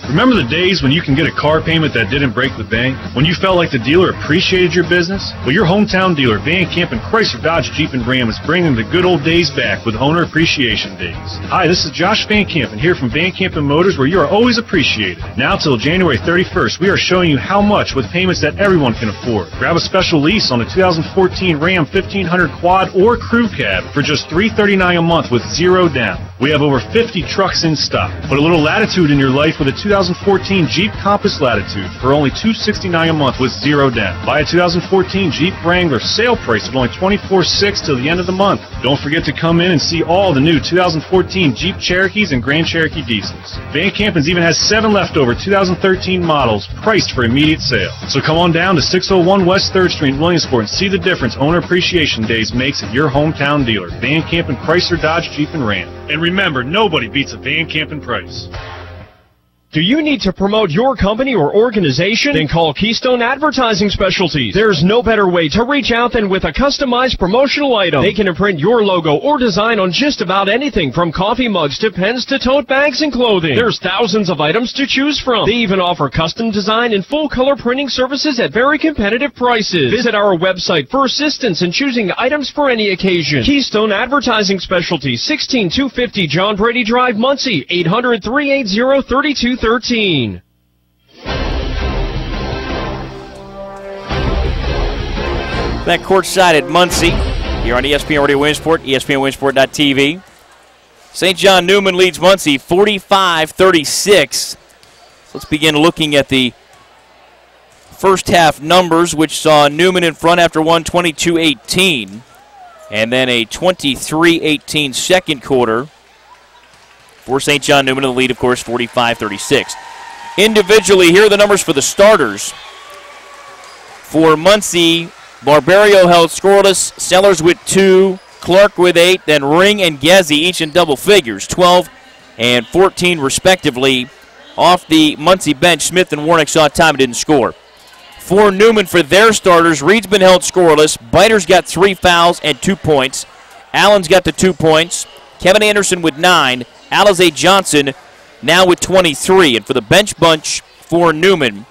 Remember the days when you can get a car payment that didn't break the bank? When you felt like the dealer appreciated your business? Well, your hometown dealer, Van Campen Chrysler Dodge Jeep and Ram, is bringing the good old days back with Owner Appreciation Days. Hi, this is Josh Van Campen here from Van Campen Motors, where you are always appreciated. Now till January 31st, we are showing you how much with payments that everyone can afford. Grab a special lease on the 2014 Ram 1500 Quad or Crew Cab for just $339 a month with zero down. We have over 50 trucks in stock. Put a little latitude in your life with a 2014 Jeep Compass Latitude for only $269 a month with zero down. Buy a 2014 Jeep Wrangler sale price of only $24,600 till the end of the month. Don't forget to come in and see all the new 2014 Jeep Cherokees and Grand Cherokee Diesels. Van Campen's even has 7 leftover 2013 models priced for immediate sale. So come on down to 601 West 3rd Street in Williamsport and see the difference Owner Appreciation Days makes at your hometown dealer, Van Campen Chrysler Dodge Jeep and Ram. And remember, nobody beats a Van Campen price. Do you need to promote your company or organization? Then call Keystone Advertising Specialties. There's no better way to reach out than with a customized promotional item. They can imprint your logo or design on just about anything from coffee mugs to pens to tote bags and clothing. There's thousands of items to choose from. They even offer custom design and full color printing services at very competitive prices. Visit our website for assistance in choosing items for any occasion. Keystone Advertising Specialties, 16250 John Brady Drive, Muncy, 800-380-3213. Back courtside at Muncy, here on ESPN Radio Williamsport, ESPNWilliamsport.tv. St. John Neumann leads Muncy 45-36. So let's begin looking at the first half numbers, which saw Neumann in front after one, 22-18, and then a 23-18 second quarter for St. John Neumann in the lead, of course, 45-36. Individually, here are the numbers for the starters. For Muncy, Barbario held scoreless, Sellers with 2, Clark with 8, then Ring and Gezzi each in double figures, 12 and 14 respectively. Off the Muncy bench, Smith and Warnick saw time and didn't score. For Neumann, for their starters, Reed's been held scoreless, Biter's got 3 fouls and 2 points, Allen's got the 2 points, Kevin Anderson with 9, Alize Johnson now with 23. And for the bench bunch for Neumann,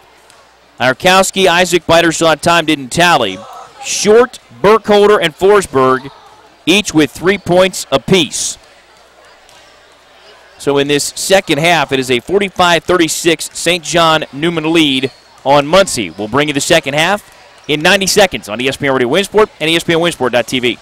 Arkowski, Isaac, Biter saw time, didn't tally. Short, Burkholder, and Forsberg each with 3 points apiece. So in this second half, it is a 45-36 St. John Neumann lead on Muncy. We'll bring you the second half in 90 seconds on ESPN Radio Williamsport and ESPNWilliamsport.tv.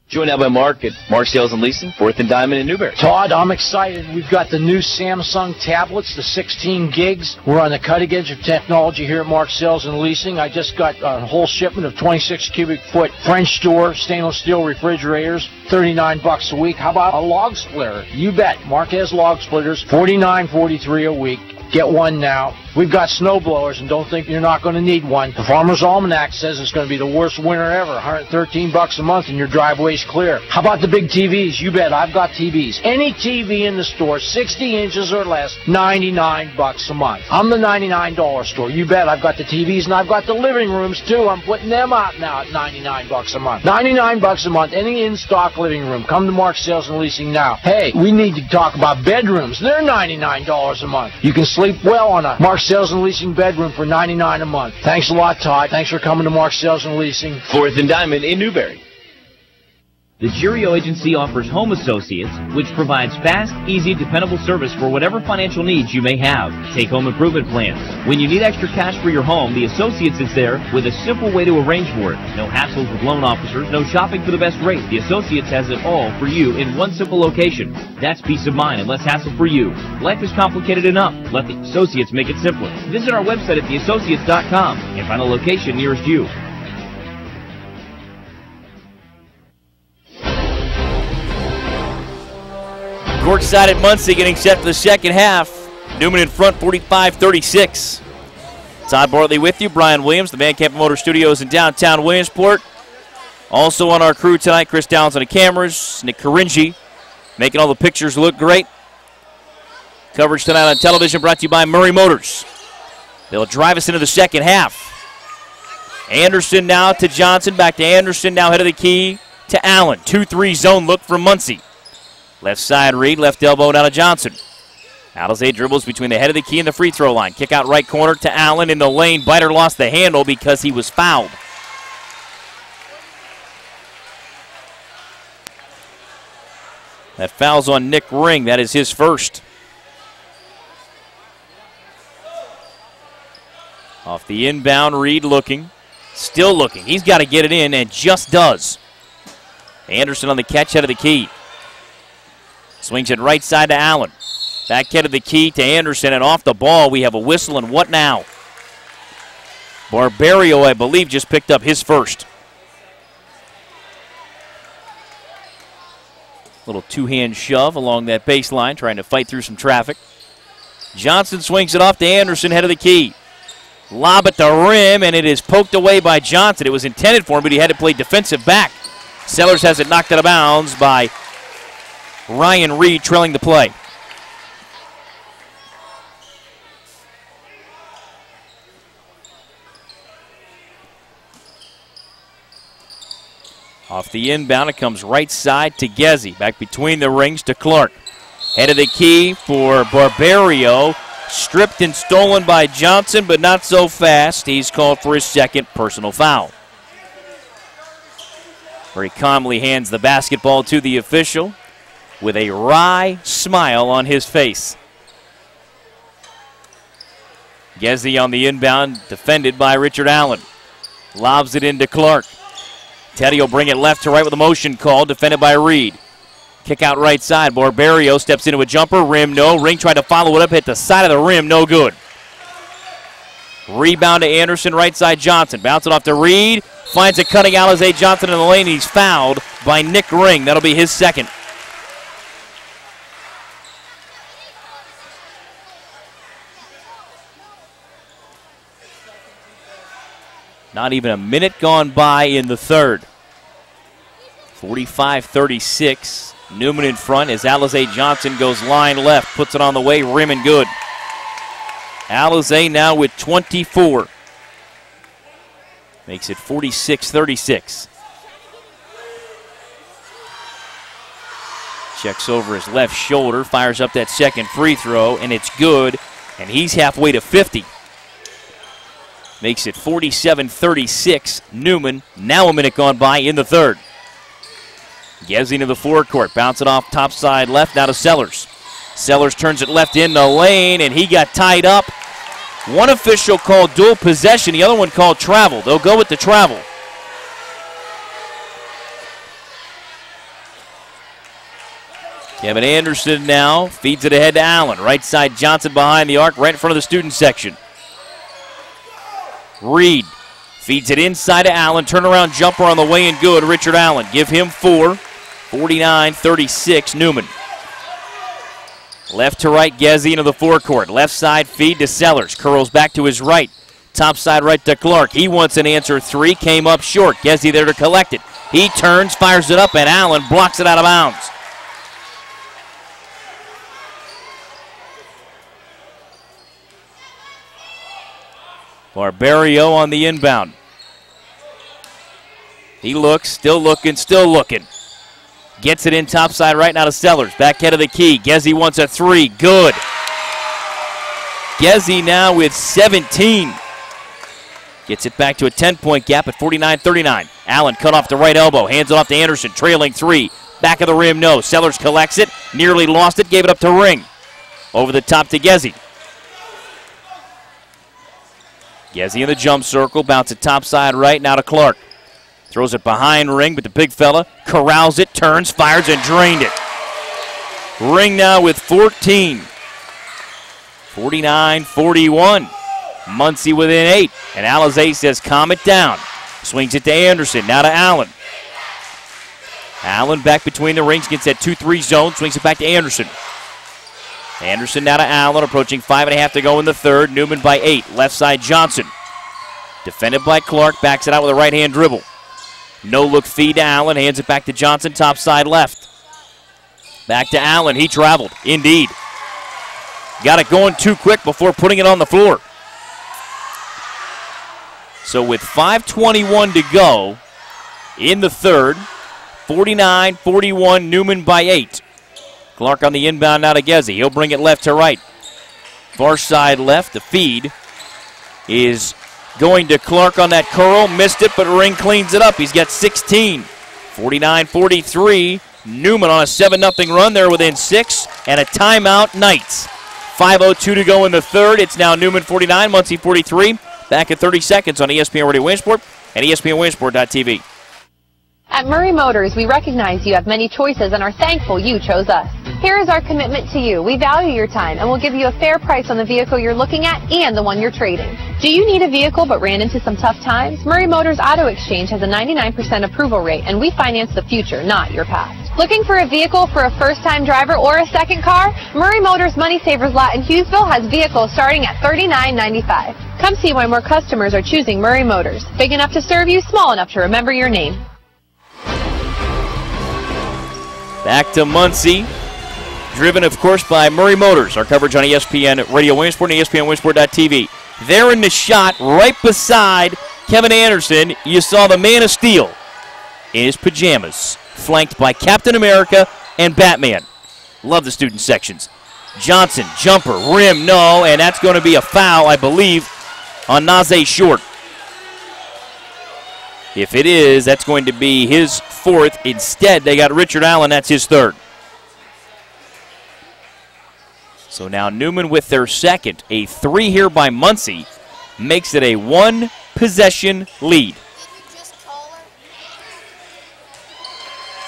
Joined now by Mark at Mark Sales and Leasing, 4th and Diamond in Newberry. Todd, I'm excited. We've got the new Samsung tablets, the 16 gigs. We're on the cutting edge of technology here at Mark Sales and Leasing. I just got a whole shipment of 26 cubic foot French door stainless steel refrigerators, $39 a week. How about a log splitter? You bet. Mark has log splitters, $49.43 a week. Get one now. We've got snow blowers, and don't think you're not going to need one. The Farmer's Almanac says it's going to be the worst winter ever. $113 a month, and your driveway's clear. How about the big TVs? You bet. I've got TVs. Any TV in the store, 60 inches or less, $99 a month. I'm the $99 store. You bet. I've got the TVs, and I've got the living rooms too. I'm putting them out now at $99 a month. $99 a month. Any in-stock living room. Come to Mark Sales and Leasing now. Hey, we need to talk about bedrooms. They're $99 a month. You can sleep well on a Mark Sales and Leasing bedroom for $99 a month. Thanks a lot, Todd. Thanks for coming to Mark Sales and Leasing. 4th and Diamond in Newberry. The Girio Agency offers home associates, which provides fast, easy, dependable service for whatever financial needs you may have. Take home improvement plans. When you need extra cash for your home, the Associates is there with a simple way to arrange for it. No hassles with loan officers, no shopping for the best rate. The Associates has it all for you in one simple location. That's peace of mind and less hassle for you. Life is complicated enough. Let the Associates make it simpler. Visit our website at theassociates.com and find a location nearest you. Courtside at Muncy getting set for the second half. Neumann in front, 45-36. Todd Bartley with you. Brian Williams, the Van Campen Motor Studios in downtown Williamsport. Also on our crew tonight, Chris Downs on the cameras, Nick Caringi making all the pictures look great. Coverage tonight on television brought to you by Murray Motors. They'll drive us into the second half. Anderson now to Johnson, back to Anderson, now head of the key to Allen. 2-3 zone look for Muncy. Left side Reed, left elbow down to Johnson. Alizé dribbles between the head of the key and the free throw line. Kick out right corner to Allen in the lane. Biter lost the handle because he was fouled. That foul's on Nick Ring. That is his first. Off the inbound, Reed looking. Still looking. He's got to get it in, and just does. Anderson on the catch, head of the key. Swings it right side to Allen. Back head of the key to Anderson, and off the ball, we have a whistle, and what now? Barbario, I believe, just picked up his first. Little two-hand shove along that baseline, trying to fight through some traffic. Johnson swings it off to Anderson, head of the key. Lob at the rim, and it is poked away by Johnson. It was intended for him, but he had to play defensive back. Sellers has it knocked out of bounds by Ryan Reed, trailing the play. Off the inbound, it comes right side to Gezzi. Back between the rings to Clark. Head of the key for Barbario. Stripped and stolen by Johnson, but not so fast. He's called for his second personal foul. Very calmly hands the basketball to the official with a wry smile on his face. Gezzi on the inbound, defended by Richard Allen. Lobs it into Clark. Teddy will bring it left to right with a motion call, defended by Reed. Kick out right side. Barbario steps into a jumper. Rim, no. Ring tried to follow it up, hit the side of the rim, no good. Rebound to Anderson, right side Johnson. Bounce it off to Reed. Finds a cutting Alizé Johnson in the lane. He's fouled by Nick Ring. That'll be his second. Not even a minute gone by in the third. 45-36. Neumann in front as Alizé Johnson goes line left. Puts it on the way, rim and good. Alizé now with 24. Makes it 46-36. Checks over his left shoulder, fires up that second free throw, and it's good. And he's halfway to 50. Makes it 47-36. Neumann, now a minute gone by in the third. Gezzi into the forecourt. Bounce it off top side left, now to Sellers. Sellers turns it left in the lane, and he got tied up. One official called dual possession, the other one called travel. They'll go with the travel. Kevin Anderson now feeds it ahead to Allen. Right side Johnson behind the arc, right in front of the student section. Reed feeds it inside to Allen. Turnaround jumper on the way and good. Richard Allen. Give him 4. 49-36 Neumann. Left to right, Gezzi into the forecourt. Left side feed to Sellers. Curls back to his right. Top side right to Clark. He wants an answer three. Came up short. Gezzi there to collect it. He turns, fires it up, and Allen blocks it out of bounds. Barbario on the inbound. He looks, still looking, still looking. Gets it in top side right now to Sellers. Back head of the key. Gezzi wants a three. Good. Gezzi now with 17. Gets it back to a 10-point gap at 49-39. Allen cut off the right elbow. Hands it off to Anderson. Trailing three. Back of the rim, no. Sellers collects it. Nearly lost it. Gave it up to Ring. Over the top to Gezzi. Gezzi in the jump circle. Bounce it top side right now to Clark. Throws it behind Ring, but the big fella corrals it, turns, fires, and drained it. Ring now with 14. 49-41. Muncy within 8. And Alizé says, calm it down. Swings it to Anderson, now to Allen. Allen back between the rings, gets that 2-3 zone, swings it back to Anderson. Anderson now to Allen, approaching 5.5 to go in the third. Neumann by 8. Left side Johnson. Defended by Clark, backs it out with a right-hand dribble. No-look feed to Allen, hands it back to Johnson, top side left. Back to Allen, he traveled, indeed. Got it going too quick before putting it on the floor. So with 5:21 to go in the third, 49-41, Neumann by 8. Clark on the inbound now to Gezi. He'll bring it left to right. Far side left. The feed is going to Clark on that curl. Missed it, but Ring cleans it up. He's got 16. 49-43. Neumann on a 7-0 run. They're within 6. And a timeout, Knights. 5:02 to go in the third. It's now Neumann 49, Muncy 43. Back at 30 seconds on ESPN Radio Williamsport and ESPNWilliamsport.tv. At Murray Motors, we recognize you have many choices and are thankful you chose us. Here is our commitment to you. We value your time and will give you a fair price on the vehicle you're looking at and the one you're trading. Do you need a vehicle but ran into some tough times? Murray Motors Auto Exchange has a 99% approval rate, and we finance the future, not your past. Looking for a vehicle for a first-time driver or a second car? Murray Motors Money Savers Lot in Hughesville has vehicles starting at $39.95. Come see why more customers are choosing Murray Motors. Big enough to serve you, small enough to remember your name. Back to Muncy, driven, of course, by Murray Motors. Our coverage on ESPN Radio Williamsport and ESPNWilliamsport.tv. There in the shot, right beside Kevin Anderson, you saw the Man of Steel in his pajamas, flanked by Captain America and Batman. Love the student sections. Johnson, jumper, rim, no, and that's going to be a foul, I believe, on Nazé Short. If it is, that's going to be his fourth. Instead, they got Richard Allen. That's his third. So now Neumann with their second. A 3 here by Muncy makes it a 1-possession lead.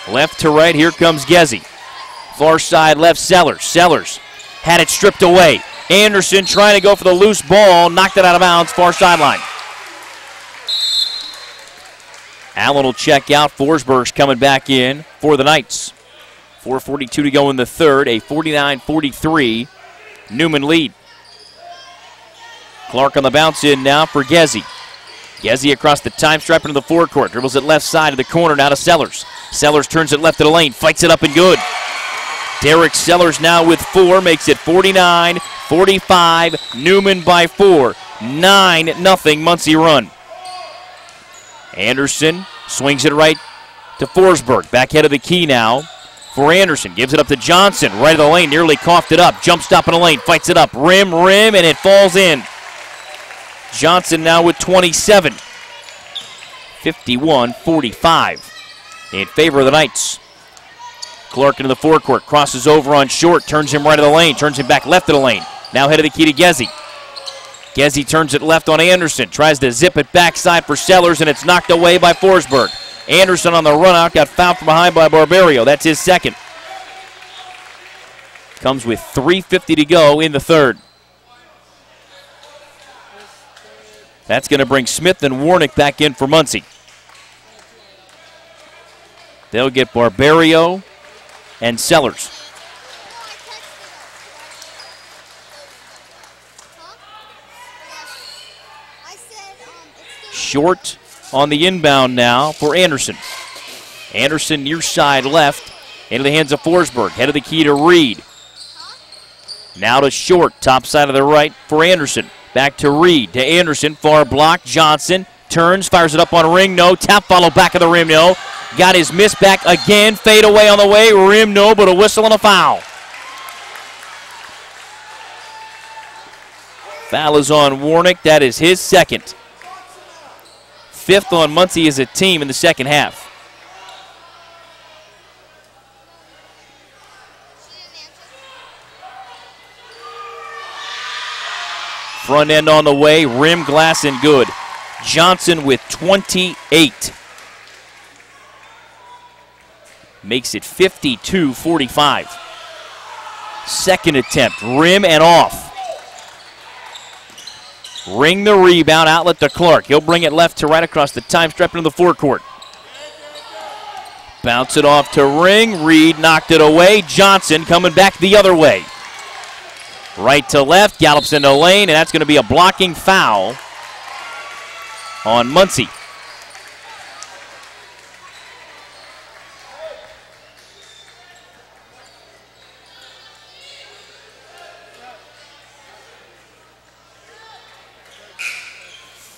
Left to right, here comes Gezi. Far side left, Sellers. Sellers had it stripped away. Anderson trying to go for the loose ball. Knocked it out of bounds, far sideline. Allen will check out. Forsberg's coming back in for the Knights. 4:42 to go in the third. A 49-43 Neumann lead. Clark on the bounce in now for Gezi. Gezi across the time stripe into the forecourt. Dribbles it left side of the corner now to Sellers. Sellers turns it left to the lane. Fights it up and good. Derek Sellers now with 4. Makes it 49-45. Neumann by 4. 9-0 Muncy run. Anderson swings it right to Forsberg. Back head of the key now for Anderson. Gives it up to Johnson. Right of the lane. Nearly coughed it up. Jump stop in the lane. Fights it up. Rim, and it falls in. Johnson now with 27. 51-45 in favor of the Knights. Clark into the forecourt. Crosses over on Short. Turns him right of the lane. Turns him back left of the lane. Now head of the key to Gezi. Gezi turns it left on Anderson. Tries to zip it backside for Sellers, and it's knocked away by Forsberg. Anderson on the run out. Got fouled from behind by Barberio. That's his second. Comes with 3:50 to go in the third. That's going to bring Smith and Warnick back in for Muncy. They'll get Barberio and Sellers. Short on the inbound now for Anderson. Anderson near side left into the hands of Forsberg. Head of the key to Reed. Now to Short, top side of the right for Anderson. Back to Reed, to Anderson, far block. Johnson turns, fires it up on ring, no. Tap follow back of the rim, no. Got his miss back again. Fade away on the way, rim, no, but a whistle and a foul. Foul is on Warnick. That is his second. 5th on Muncy as a team in the second half. Front end on the way, rim, glass, and good. Johnson with 28. Makes it 52-45. Second attempt, rim and off. Ring the rebound, outlet to Clark. He'll bring it left to right across the time stripe into the forecourt. Bounce it off to Ring. Reed knocked it away. Johnson coming back the other way. Right to left, gallops into the lane, and that's going to be a blocking foul on Muncy.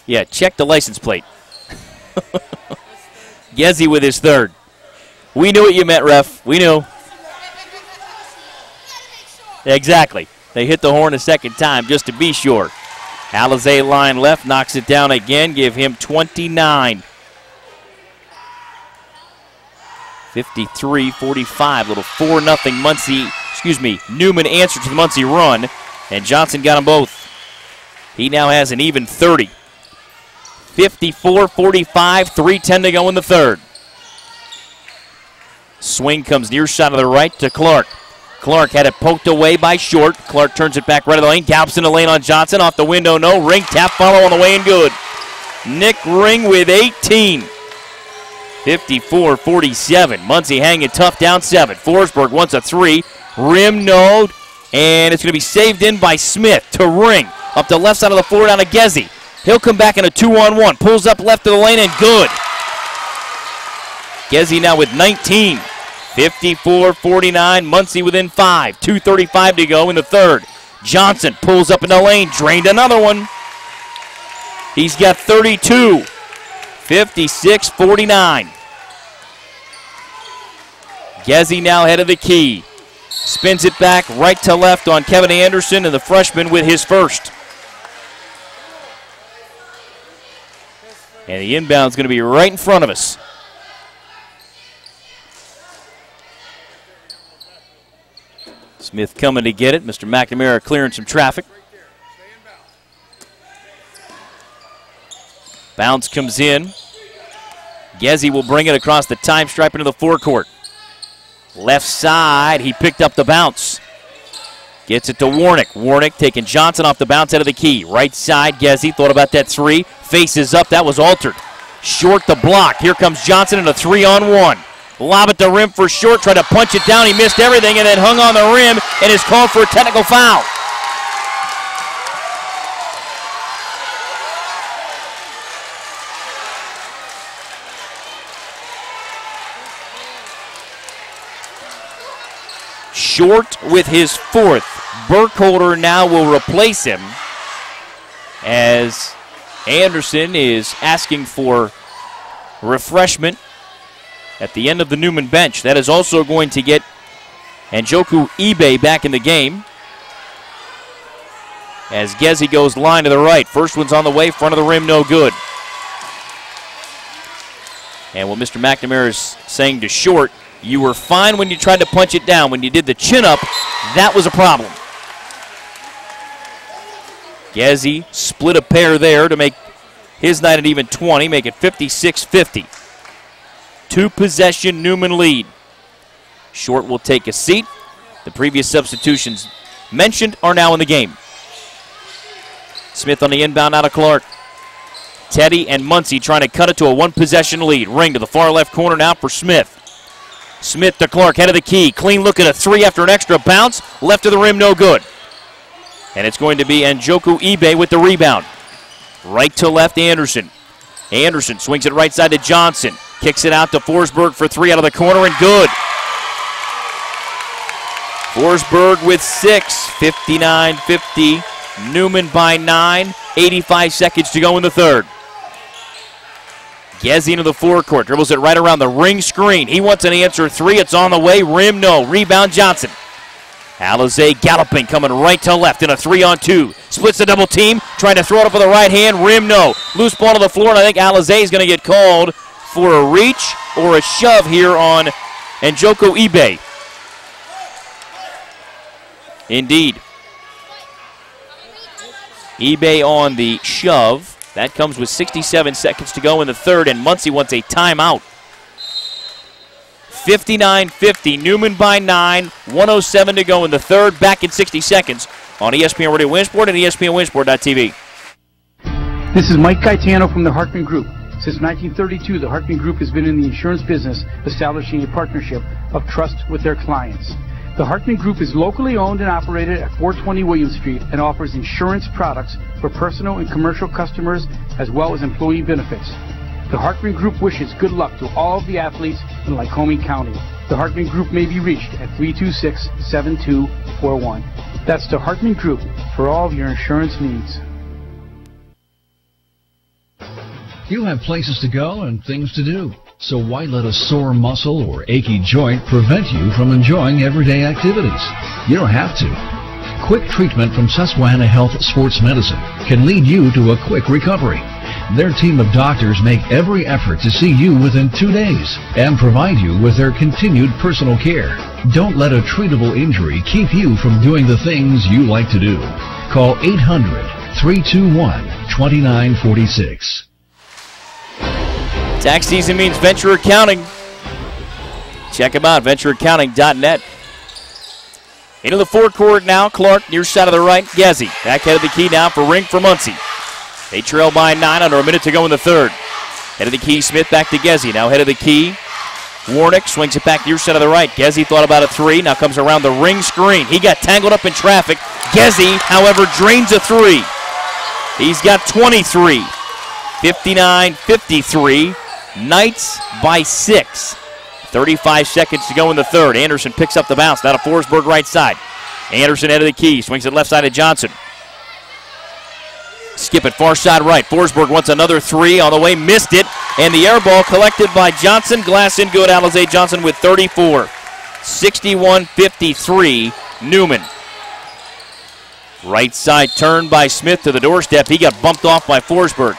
Yeah, check the license plate. Gezi with his third. We knew what you meant, ref. We knew. Exactly. They hit the horn a second time just to be sure. Alizé line left, knocks it down again, give him 29. 53-45, little 4-0 Muncy, Neumann answered to the Muncy run, and Johnson got them both. He now has an even 30. 54-45, 3:10 to go in the third. Swing comes near side of the right to Clark. Clark had it poked away by Short. Clark turns it back right of the lane, gallops in the lane on Johnson, off the window, no. Ring, tap, follow on the way and good. Nick Ring with 18. 54-47. Muncy hanging tough down 7. Forsberg wants a 3. Rim, no. And it's going to be saved in by Smith to Ring. Up the left side of the floor down to Gezzy. He'll come back in a 2-on-1. Pulls up left of the lane and good. Gezzy now with 19. 54-49. Muncy within 5. 2:35 to go in the third. Johnson pulls up in the lane. Drained another one. He's got 32. 56-49. Gezzy now head of the key. Spins it back right to left on Kevin Anderson, and the freshman with his first. And the inbound's going to be right in front of us. Smith coming to get it. Mr. McNamara clearing some traffic. Bounce comes in. Gezzy will bring it across the time stripe into the forecourt. Left side, he picked up the bounce. Gets it to Warnick. Warnick taking Johnson off the bounce out of the key. Right side, Gezzy thought about that 3. Faces up, that was altered. Short the block. Here comes Johnson in a 3-on-1. Lob at the rim for Short, tried to punch it down. He missed everything and then hung on the rim and is called for a technical foul. Short with his 4th. Burkholder now will replace him as Anderson is asking for refreshment at the end of the Neumann bench. That is also going to get Njoku Ibe back in the game as Gezzy goes line to the right. First one's on the way, front of the rim, no good. And what Mr. McNamara is saying to Short, you were fine when you tried to punch it down. When you did the chin-up, that was a problem. Gezzy split a pair there to make his night an even 20, make it 56-50. 2-possession Neumann lead. Short will take a seat. The previous substitutions mentioned are now in the game. Smith on the inbound out of Clark. Teddy and Muncy trying to cut it to a 1-possession lead. Ring to the far left corner now for Smith. Smith to Clark, head of the key. Clean look at a 3 after an extra bounce. Left of the rim, no good. And it's going to be Njoku Ibe with the rebound. Right to left, Anderson. Anderson swings it right side to Johnson. Kicks it out to Forsberg for 3 out of the corner and good. Forsberg with 6. 59-50. Neumann by 9. 85 seconds to go in the third. Gezzy into the forecourt, dribbles it right around the ring screen. He wants an answer 3. It's on the way. Rim, no. Rebound, Johnson. Alizé galloping, coming right to left in a 3-on-2. Splits the double team, trying to throw it up with the right hand. Rim, no. Loose ball to the floor, and I think Alizé is going to get called for a reach or a shove here on Njoku Ibe. Indeed. Ibe on the shove. That comes with 67 seconds to go in the third, and Muncy wants a timeout. 59-50, Neumann by 9, 107 to go in the third, back in 60 seconds on ESPN Radio Winsport and ESPNWinsport.tv. This is Mike Gaetano from the Hartman Group. Since 1932, the Hartman Group has been in the insurance business, establishing a partnership of trust with their clients. The Hartman Group is locally owned and operated at 420 William Street and offers insurance products for personal and commercial customers as well as employee benefits. The Hartman Group wishes good luck to all of the athletes in Lycoming County. The Hartman Group may be reached at 326-7241. That's the Hartman Group for all of your insurance needs. You have places to go and things to do. So why let a sore muscle or achy joint prevent you from enjoying everyday activities? You don't have to. Quick treatment from Susquehanna Health Sports Medicine can lead you to a quick recovery. Their team of doctors make every effort to see you within 2 days and provide you with their continued personal care. Don't let a treatable injury keep you from doing the things you like to do. Call 800-321-2946. Tax season means venture accounting. Check them out, ventureaccounting.net. Into the forecourt now, Clark near side of the right, Gezzi. Back head of the key now for Ring for Muncy. They trail by 9 under a minute to go in the third. Head of the key, Smith back to Gezzi. Now head of the key, Warnick swings it back near side of the right. Gezzi thought about a three, now comes around the ring screen. He got tangled up in traffic. Gezzi, however, drains a three. He's got 23. 59-53. Knights by 6. 35 seconds to go in the third. Anderson picks up the bounce. Now to Forsberg right side. Anderson head of the key. Swings it left side of Johnson. Skip it far side right. Forsberg wants another three on the way. Missed it. And the air ball collected by Johnson. Glass in good. Alizé Johnson with 34. 61-53. Neumann. Right side turn by Smith to the doorstep. He got bumped off by Forsberg.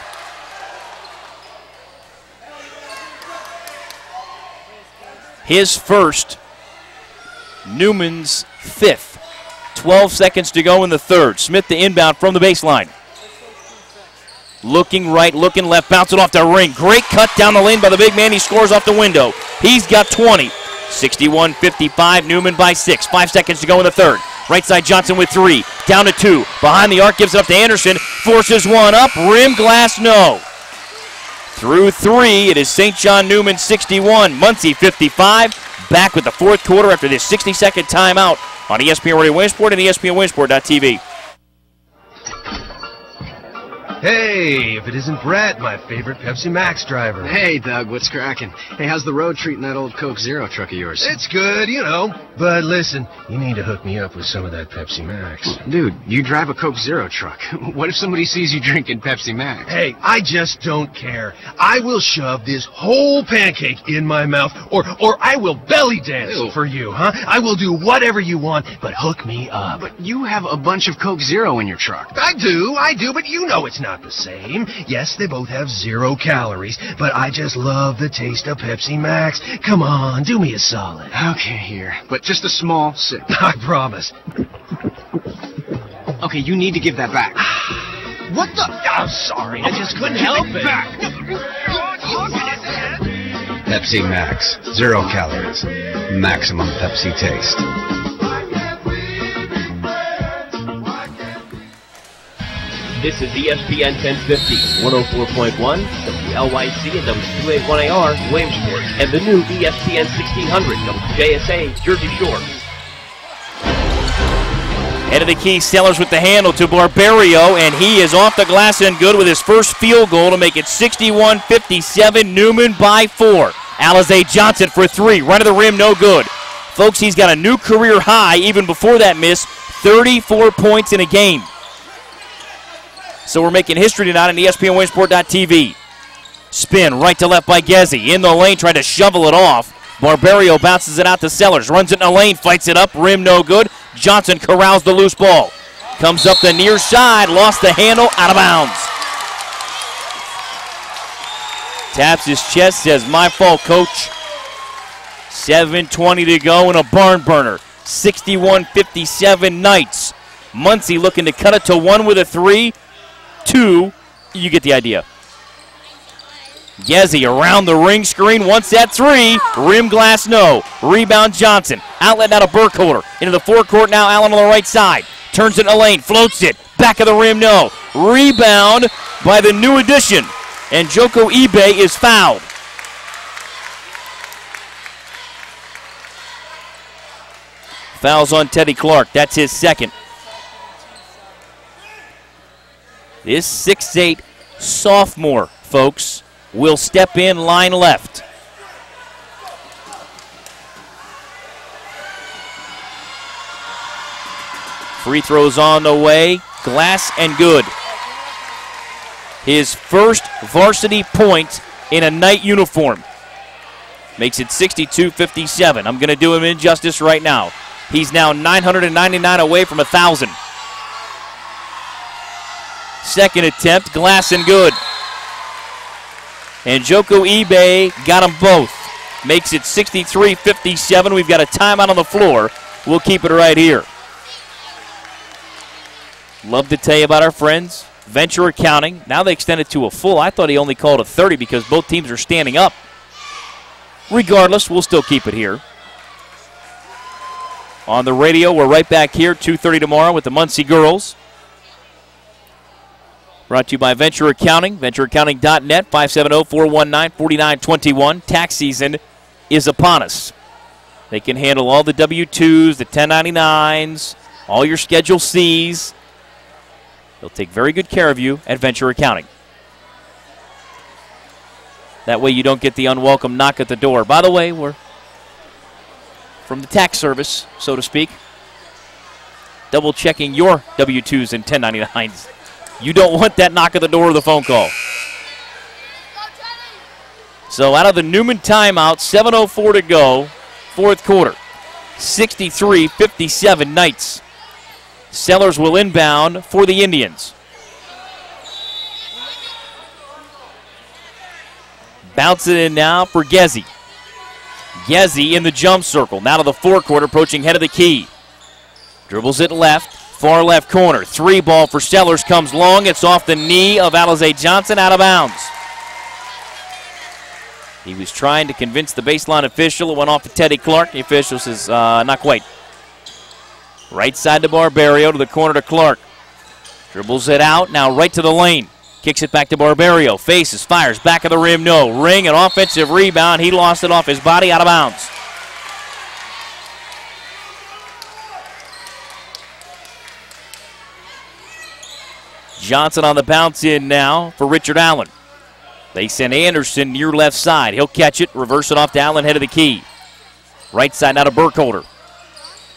His first, Neumann's fifth. 12 seconds to go in the third. Smith to inbound from the baseline. Looking right, looking left, bouncing off the ring. Great cut down the lane by the big man. He scores off the window. He's got 20. 61-55, Neumann by 6. 5 seconds to go in the third. Right side Johnson with 3. Down to 2. Behind the arc, gives it up to Anderson. Forces one up. Rim, glass, no. Through 3, it is St. John Neumann 61, Muncy 55. Back with the fourth quarter after this 60-second timeout on ESPN Radio Winsport and ESPNWinsport.tv. Hey, if it isn't Brett, my favorite Pepsi Max driver. Hey, Doug, what's cracking? Hey, how's the road treating that old Coke Zero truck of yours? It's good, you know. But listen, you need to hook me up with some of that Pepsi Max. Dude, you drive a Coke Zero truck. What if somebody sees you drinking Pepsi Max? Hey, I just don't care. I will shove this whole pancake in my mouth, or I will belly dance for you, huh? I will do whatever you want, but hook me up. But you have a bunch of Coke Zero in your truck. I do, but you know it's not the same. Yes, they both have 0 calories, but I just love the taste of Pepsi Max. Come on, do me a solid. Okay, here. But just a small sip. I promise. Okay, you need to give that back. What the? I'm sorry, I just couldn't help it. Pepsi Max. 0 calories. Maximum Pepsi taste. This is ESPN 1050, 104.1, WLYC and W281AR, Williamsport, and the new ESPN 1600, WJSA, Jersey Shore. Head of the key, Sellers with the handle to Barbario, and he is off the glass and good with his first field goal to make it 61-57, Neumann by 4. Alizé Johnson for 3, right of the rim, no good. Folks, he's got a new career high, even before that miss, 34 points in a game. So we're making history tonight on ESPNWinsport.tv. Spin right to left by Gezzi. In the lane, trying to shovel it off. Barbario bounces it out to Sellers. Runs it in the lane, fights it up. Rim no good. Johnson corrals the loose ball. Comes up the near side. Lost the handle. Out of bounds. Taps his chest. Says, my fault, coach. 7:20 to go in a barn burner. 61-57 Knights. Muncy looking to cut it to 1 with a 3. 2, you get the idea. Gezzi around the ring screen, wants that 3. Rim glass, no. Rebound Johnson. Outlet now to Burkholder. Into the forecourt now, Allen on the right side. Turns it in the lane, floats it. Back of the rim, no. Rebound by the new addition. And Joko Ibe is fouled. Fouls on Teddy Clark. That's his second. This 6'8" sophomore, folks, will step in line left. Free throws on the way. Glass and good. his first varsity point in a night uniform. Makes it 62-57. I'm going to do him injustice right now. He's now 999 away from 1,000. Second attempt, glass and good. And Joko Ibe got them both. Makes it 63-57. We've got a timeout on the floor. We'll keep it right here. Love to tell you about our friends, Venture Accounting. Now they extend it to a full. I thought he only called a 30 because both teams are standing up. Regardless, we'll still keep it here. On the radio, we're right back here, 2:30 tomorrow with the Muncy girls. Brought to you by Venture Accounting, ventureaccounting.net, 570-419-4921. Tax season is upon us. They can handle all the W-2s, the 1099s, all your Schedule Cs. They'll take very good care of you at Venture Accounting. That way you don't get the unwelcome knock at the door. By the way, we're from the tax service, so to speak, double-checking your W-2s and 1099s. You don't want that knock at the door or the phone call. So out of the Neumann timeout, 7:04 to go, fourth quarter. 63-57 Knights. Sellers will inbound for the Indians. Bounce it in now for Gezzi. Gezzi in the jump circle. Now to the forecourt, approaching head of the key. Dribbles it left, far left corner. 3 ball for Sellers comes long. It's off the knee of Alize Johnson, out of bounds. He was trying to convince the baseline official. It went off to Teddy Clark. The official says, not quite. Right side to Barbario, to the corner to Clark. Dribbles it out, now right to the lane. Kicks it back to Barbario. Faces, fires, back of the rim, no. Ring, an offensive rebound. He lost it off his body, out of bounds. Johnson on the bounce in now for Richard Allen. They send Anderson near left side. He'll catch it, reverse it off to Allen, head of the key. Right side now to Burkholder.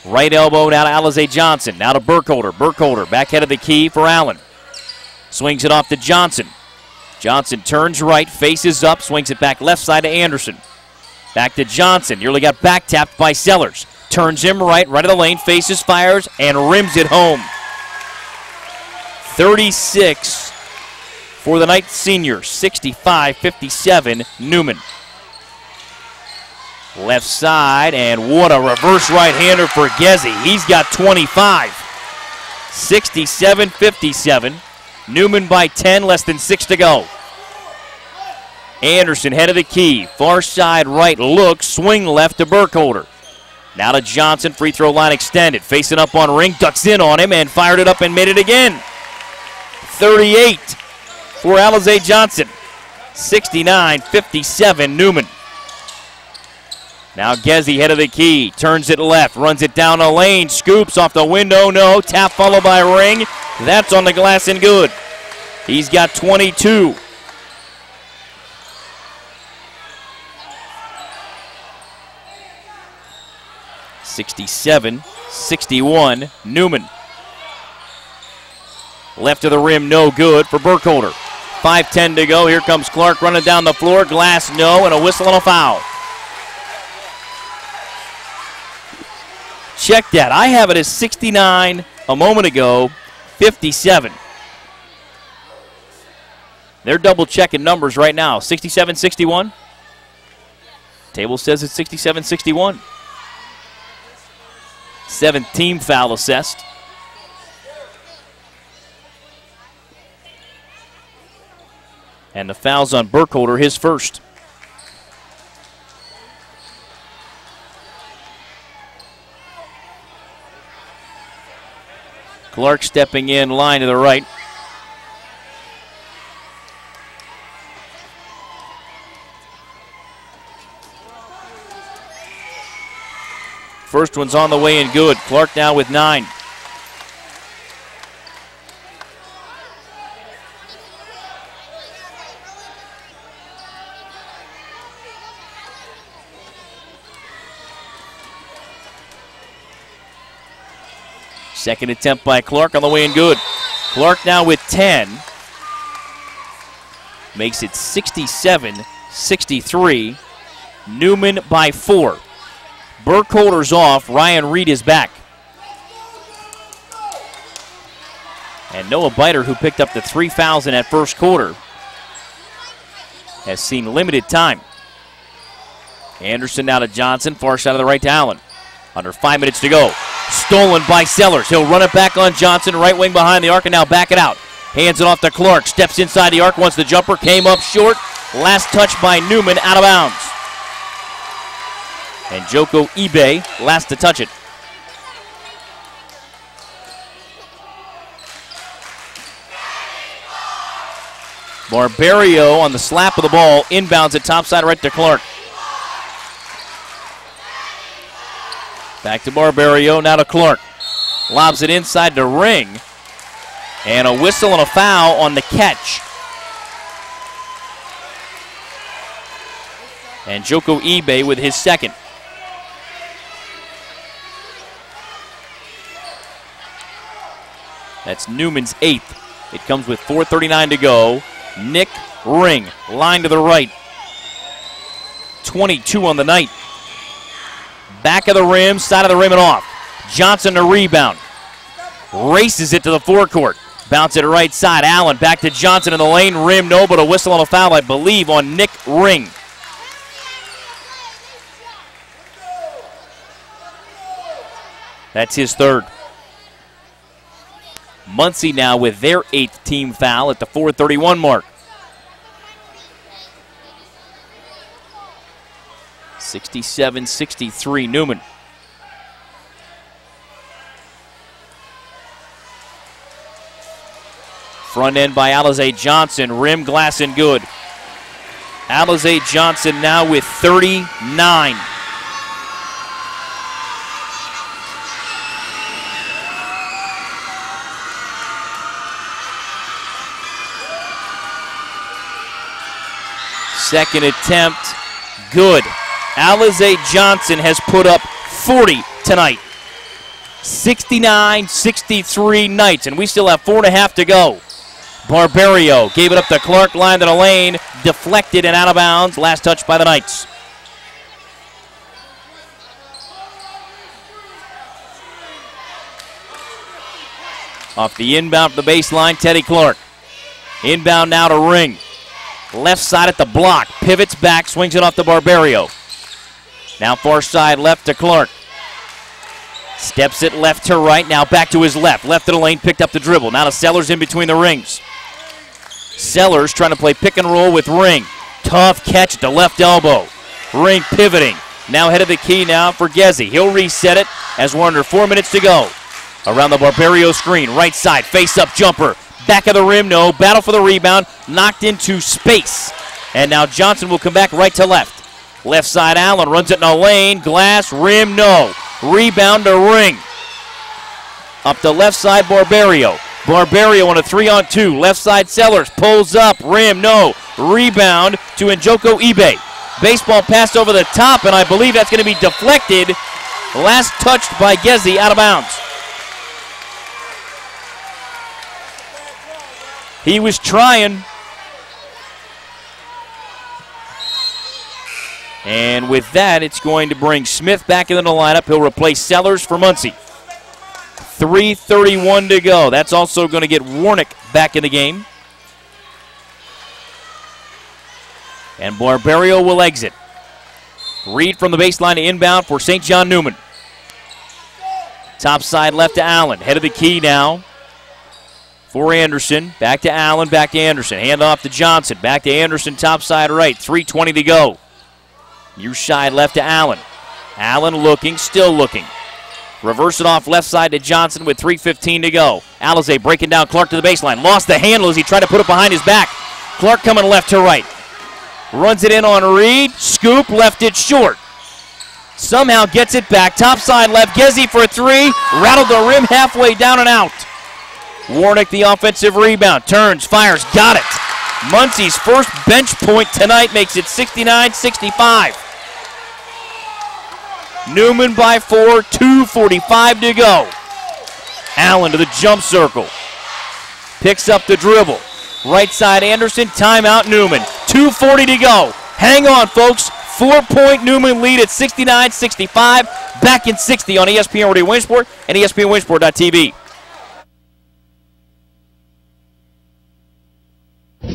Right elbow now to Alize Johnson. Now to Burkholder. Burkholder back head of the key for Allen. Swings it off to Johnson. Johnson turns right, faces up, swings it back left side to Anderson. Back to Johnson. Nearly got back tapped by Sellers. Turns him right of the lane, faces, fires, and rims it home. 36 for the Knights senior. 65-57 Neumann. Left side, and what a reverse right-hander for Gezzi. He's got 25. 67-57. Neumann by 10, less than 6 to go. Anderson, head of the key. Far side right look, swing left to Burkholder. Now to Johnson, free throw line extended. Facing up on Ring, ducks in on him, and fired it up and made it again. 38 for Alize Johnson. 69-57 Neumann. Now Gezzi, head of the key, turns it left, runs it down the lane, scoops off the window, no, tap followed by Ring. That's on the glass and good. He's got 22. (67-61) Neumann. Left of the rim, no good for Burkholder. 5:10 to go. Here comes Clark running down the floor. Glass, no, and a whistle and a foul. Check that. I have it as 69 a moment ago, 57. They're double checking numbers right now. 67-61. Table says it's 67-61. 7th team foul assessed. And the foul's on Burkholder, his first. Clark stepping in, line to the right. First one's on the way and good. Clark now with 9. Second attempt by Clark on the way and good. Clark now with 10. makes it 67-63. Neumann by 4. Burkholder's off. Ryan Reed is back. And Noah Biter, who picked up the 3 fouls in that first quarter, has seen limited time. Anderson now to Johnson, far side of the right to Allen. Under 5 minutes to go. Stolen by Sellers. He'll run it back on Johnson, right wing behind the arc, and now back it out. Hands it off to Clark. Steps inside the arc, wants the jumper, came up short. Last touch by Neumann, out of bounds. And Joko Ibe last to touch it. Barbario on the slap of the ball, inbounds at topside right to Clark. Back to Barbario, now to Clark. Lobs it inside to Ring. And a whistle and a foul on the catch. And Joko Ibe with his second. That's Newman's 8th. It comes with 4:39 to go. Nick Ring, line to the right. 22 on the night. Back of the rim, side of the rim and off. Johnson to rebound. Races it to the forecourt. Bounce it right side. Allen back to Johnson in the lane. Rim, no, but a whistle and a foul, I believe, on Nick Ring. That's his 3rd. Muncy now with their 8th team foul at the 4:31 mark. 67-63 Neumann. Front end by Alize Johnson. Rim, glass, and good. Alize Johnson now with 39. Second attempt, good. Alize Johnson has put up 40 tonight. 69-63 Knights, and we still have 4.5 to go. Barbario gave it up to Clark, line to the lane, deflected and out of bounds. Last touch by the Knights. Off the inbound from the baseline, Teddy Clark. Inbound now to Ring. Left side at the block, pivots back, swings it off to Barbario. Now far side left to Clark. Steps it left to right, now back to his left. Left of the lane, picked up the dribble. Now to Sellers in between the rings. Sellers trying to play pick and roll with Ring. Tough catch at the left elbow. Ring pivoting. Now head of the key now for Gezi. He'll reset it as we're under 4 minutes to go. Around the Barbario screen, right side, face-up jumper. Back of the rim, no. Battle for the rebound. Knocked into space. And now Johnson will come back right to left. Left side, Allen runs it in a lane. Glass, rim, no. Rebound to Ring. Up the left side, Barbario. Barbario on a 3-on-2. Left side, Sellers pulls up. Rim, no. Rebound to Njoko Ibe. Baseball passed over the top, and I believe that's going to be deflected. Last touched by Gezi, out of bounds. He was trying. And with that, it's going to bring Smith back into the lineup. He'll replace Sellers for Muncy. 3:31 to go. That's also going to get Warnick back in the game. And Barbario will exit. Reed from the baseline to inbound for St. John Neumann. Top side left to Allen. Head of the key now for Anderson. Back to Allen, back to Anderson. Hand off to Johnson. Back to Anderson, top side right. 3:20 to go. Near side left to Allen. Allen looking, still looking. Reverse it off left side to Johnson with 3:15 to go. Alize breaking down Clark to the baseline. Lost the handle as he tried to put it behind his back. Clark coming left to right. Runs it in on Reed. Scoop, left it short. Somehow gets it back. Top side left. Gezi for 3. Rattled the rim halfway down and out. Warnick the offensive rebound. Turns, fires, got it. Muncy's first bench point tonight makes it 69-65. Neumann by 4, 2:45 to go. Allen to the jump circle. Picks up the dribble. Right side Anderson, timeout Neumann. 2:40 to go. Hang on, folks. 4-point Neumann lead at 69-65. Back in 60 on ESPN Radio Williamsport and ESPNWilliamsport.tv.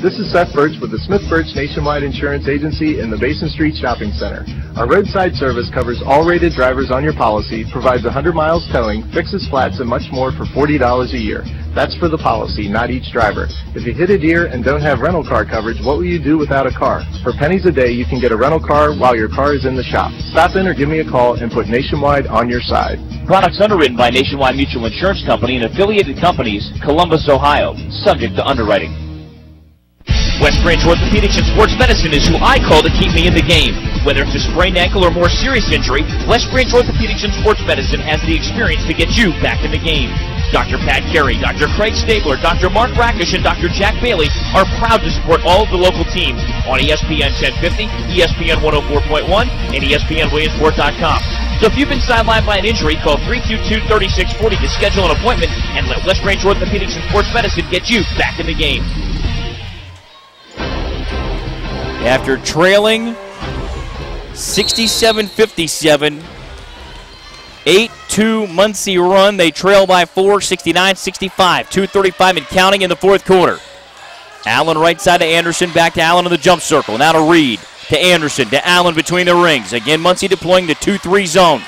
This is Seth Birch with the Smith Birch Nationwide Insurance Agency in the Basin Street Shopping Center. Our roadside service covers all rated drivers on your policy, provides 100 miles towing, fixes flats, and much more for $40 a year. That's for the policy, not each driver. If you hit a deer and don't have rental car coverage, what will you do without a car? For pennies a day, you can get a rental car while your car is in the shop. Stop in or give me a call and put Nationwide on your side. Products underwritten by Nationwide Mutual Insurance Company and affiliated companies, Columbus, Ohio. Subject to underwriting. West Branch Orthopedics and Sports Medicine is who I call to keep me in the game. Whether it's a sprained ankle or more serious injury, West Branch Orthopedics and Sports Medicine has the experience to get you back in the game. Dr. Pat Carey, Dr. Craig Stabler, Dr. Mark Rakish, and Dr. Jack Bailey are proud to support all of the local teams on ESPN 1050, ESPN 104.1, and ESPNWilliamsport.com. So if you've been sidelined by an injury, call 322-3640 to schedule an appointment and let West Branch Orthopedics and Sports Medicine get you back in the game. After trailing 67-57, 8-2 Muncy run, they trail by 4, 69-65, 2:35 and counting in the fourth quarter. Allen right side to Anderson, back to Allen in the jump circle. Now to Reed, to Anderson, to Allen between the rings. Again, Muncy deploying the 2-3 zone.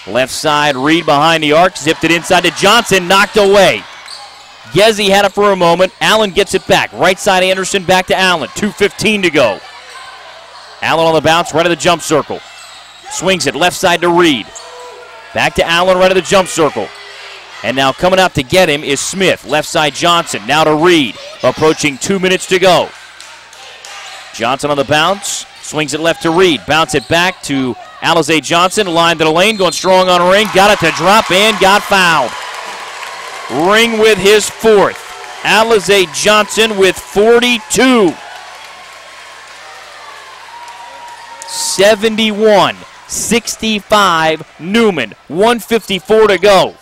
Left side, Reed behind the arc, zipped it inside to Johnson, knocked away. Gezzi had it for a moment. Allen gets it back. Right side Anderson, back to Allen. 2:15 to go. Allen on the bounce, right of the jump circle. Swings it left side to Reed. Back to Allen, right of the jump circle. And now coming out to get him is Smith. Left side Johnson. Now to Reed. Approaching 2 minutes to go. Johnson on the bounce. Swings it left to Reed. Bounce it back to Alizé Johnson. Line to the lane. Going strong on Ring. Got it to drop and got fouled. Ring with his fourth. Alizé Johnson with 42. 71-65 Neumann. 1:54 to go.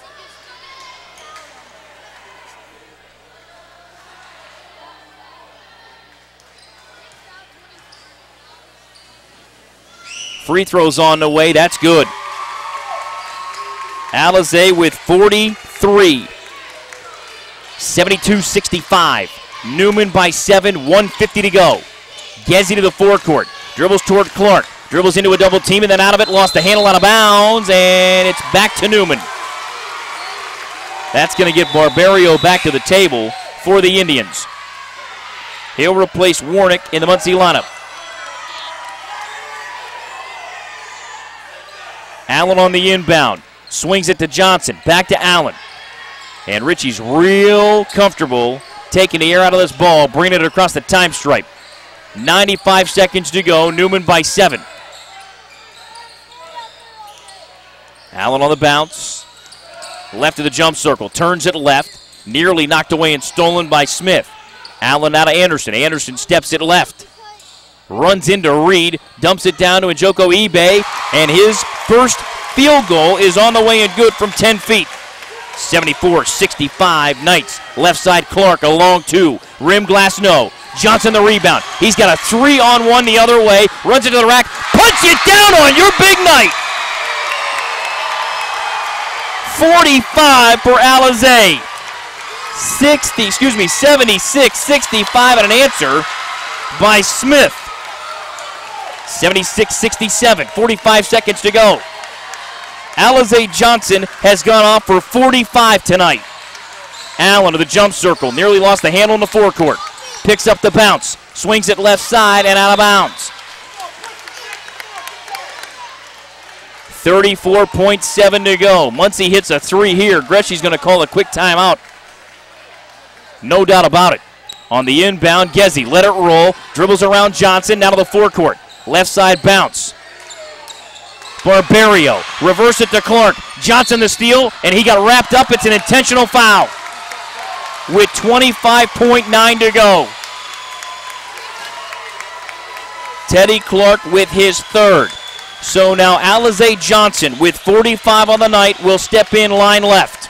Free throws on the way. That's good. Alizé with 43. 72-65. Neumann by 7, 1:50 to go. Gezzi to the forecourt. Dribbles toward Clark. Dribbles into a double team and then out of it. Lost the handle out of bounds, and it's back to Neumann. That's going to get Barbario back to the table for the Indians. He'll replace Warnick in the Muncy lineup. Allen on the inbound. Swings it to Johnson. Back to Allen. And Richie's real comfortable taking the air out of this ball, bringing it across the time stripe. 95 seconds to go. Neumann by 7. Allen on the bounce. Left of the jump circle. Turns it left. Nearly knocked away and stolen by Smith. Allen out of Anderson. Anderson steps it left. Runs into Reed. Dumps it down to Njoku Ibe. And his first field goal is on the way and good from 10 feet. 74-65 Knights. Left side Clark, a long 2. Rim glass no. Johnson the rebound. He's got a 3-on-1 the other way. Runs into the rack. Punch it down on your big night. 45 for Alizé. 76-65 and an answer by Smith. 76-67. 45 seconds to go. Alizé Johnson has gone off for 45 tonight. Allen to the jump circle. Nearly lost the handle in the forecourt. Picks up the bounce. Swings it left side and out of bounds. 34.7 to go. Muncy hits a 3 here. Greshy's going to call a quick timeout. No doubt about it. On the inbound, Gezzi let it roll. Dribbles around Johnson. Now to the forecourt. Left side bounce. Barbario, reverse it to Clark. Johnson the steal, and he got wrapped up. It's an intentional foul with 25.9 to go. Teddy Clark with his third. So now Alizé Johnson with 45 on the night will step in line left.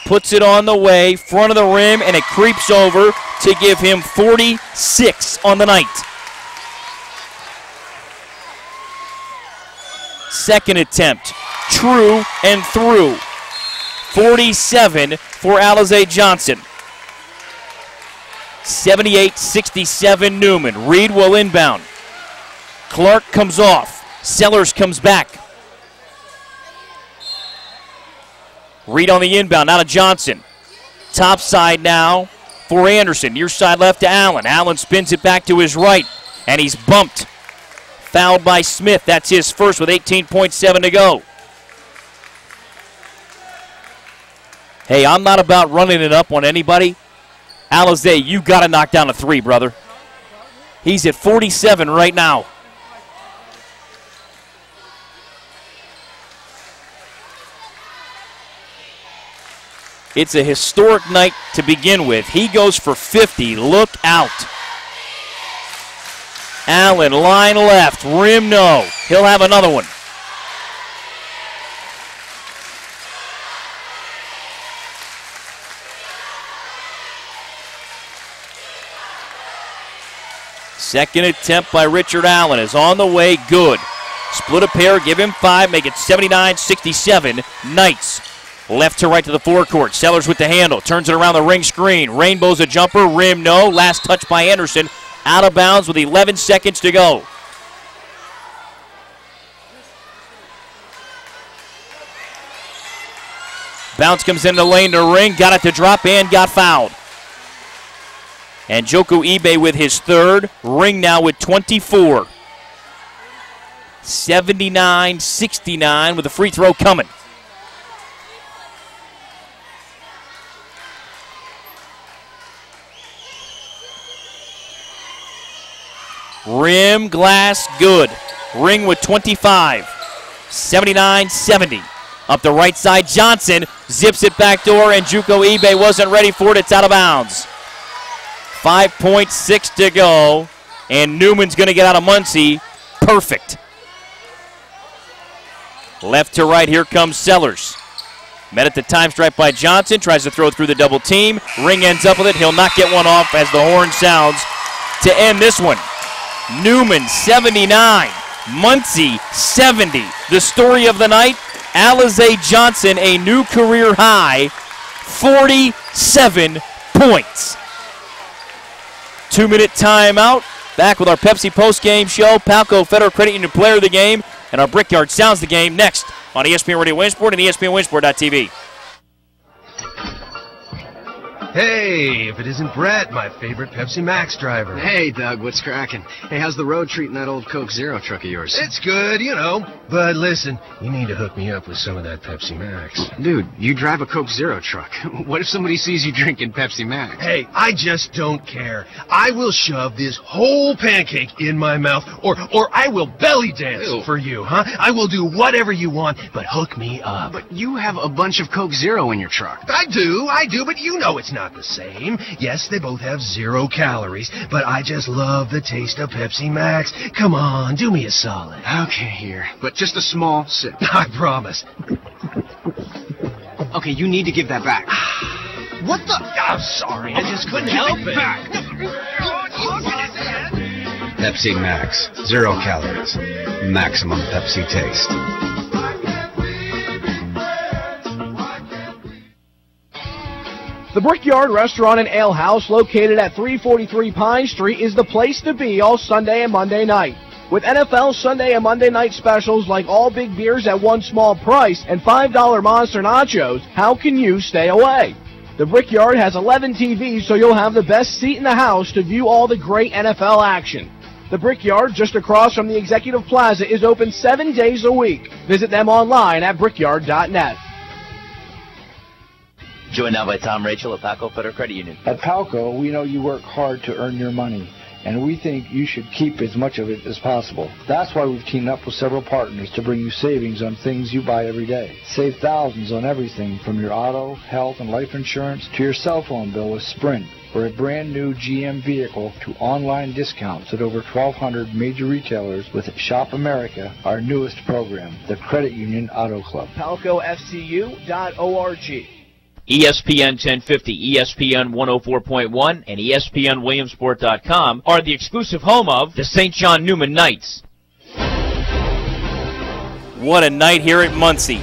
puts it on the way, front of the rim, and it creeps over to give him 46 on the night. Second attempt, true and through. 47 for Alizé Johnson. 78-67 Neumann. Reed will inbound. Clark comes off. Sellers comes back. Reed on the inbound, now to Johnson. Top side now for Anderson. Near side left to Allen. Allen spins it back to his right, and he's bumped. Fouled by Smith. That's his first with 18.7 to go. Hey, I'm not about running it up on anybody. Alizé, you got to knock down a three, brother. He's at 47 right now. It's a historic night to begin with. He goes for 50. Look out. Allen, line left, rim no. He'll have another one. Second attempt by Richard Allen is on the way, good. Split a pair, give him 5, make it 79-67. Knights. Left to right to the forecourt. Sellers with the handle. Turns it around the ring screen. Rainbow's a jumper. Rim no. Last touch by Anderson. Out of bounds with 11 seconds to go. Bounce comes in the lane to Ring. Got it to drop and got fouled. And Joko Ibe with his third. Ring now with 24. 79-69 with a free throw coming. Rim, glass, good. Ring with 25. 79-70. Up the right side, Johnson zips it back door, and Joko Ibe wasn't ready for it. It's out of bounds. 5.6 to go, and Newman's going to get out of Muncy. Perfect. Left to right, here comes Sellers. Met at the time stripe by Johnson, tries to throw through the double team. Ring ends up with it. He'll not get one off as the horn sounds to end this one. Neumann 79, Muncy 70. The story of the night, Alizé Johnson, a new career high, 47 points. 2-minute timeout. Back with our Pepsi postgame show, Palco Federal Credit Union Player of the Game, and our Brickyard Sounds the Game next on ESPN Radio Williamsport and ESPNWilliamsport.tv. Hey, if it isn't Brett, my favorite Pepsi Max driver. Hey, Doug, what's cracking? Hey, how's the road treating that old Coke Zero truck of yours? It's good, you know. But listen, you need to hook me up with some of that Pepsi Max. Dude, you drive a Coke Zero truck. What if somebody sees you drinking Pepsi Max? Hey, I just don't care. I will shove this whole pancake in my mouth, or I will belly dance for you, huh? I will do whatever you want, but hook me up. But you have a bunch of Coke Zero in your truck. I do, but you know it's not the same. Yes, they both have 0 calories, but I just love the taste of Pepsi Max. Come on, do me a solid. Okay, here. But just a small sip. I promise. Okay, you need to give that back. What the? I'm sorry, I just couldn't help it. Pepsi Max. 0 calories. Maximum Pepsi taste. The Brickyard Restaurant and Ale House, located at 343 Pine Street, is the place to be all Sunday and Monday night. With NFL Sunday and Monday night specials like all big beers at one small price and $5 Monster Nachos, how can you stay away? The Brickyard has 11 TVs, so you'll have the best seat in the house to view all the great NFL action. The Brickyard, just across from the Executive Plaza, is open 7 days a week. Visit them online at brickyard.net. Joined now by Tom Rachel at Palco Federal Credit Union. At Palco, we know you work hard to earn your money, and we think you should keep as much of it as possible. That's why we've teamed up with several partners to bring you savings on things you buy every day. Save thousands on everything from your auto, health, and life insurance to your cell phone bill with Sprint, or a brand new GM vehicle, to online discounts at over 1,200 major retailers with Shop America, our newest program, the Credit Union Auto Club. PalcoFCU.org. ESPN 1050, ESPN 104.1, and ESPNWilliamsport.com are the exclusive home of the St. John Neumann Knights. What a night here at Muncy.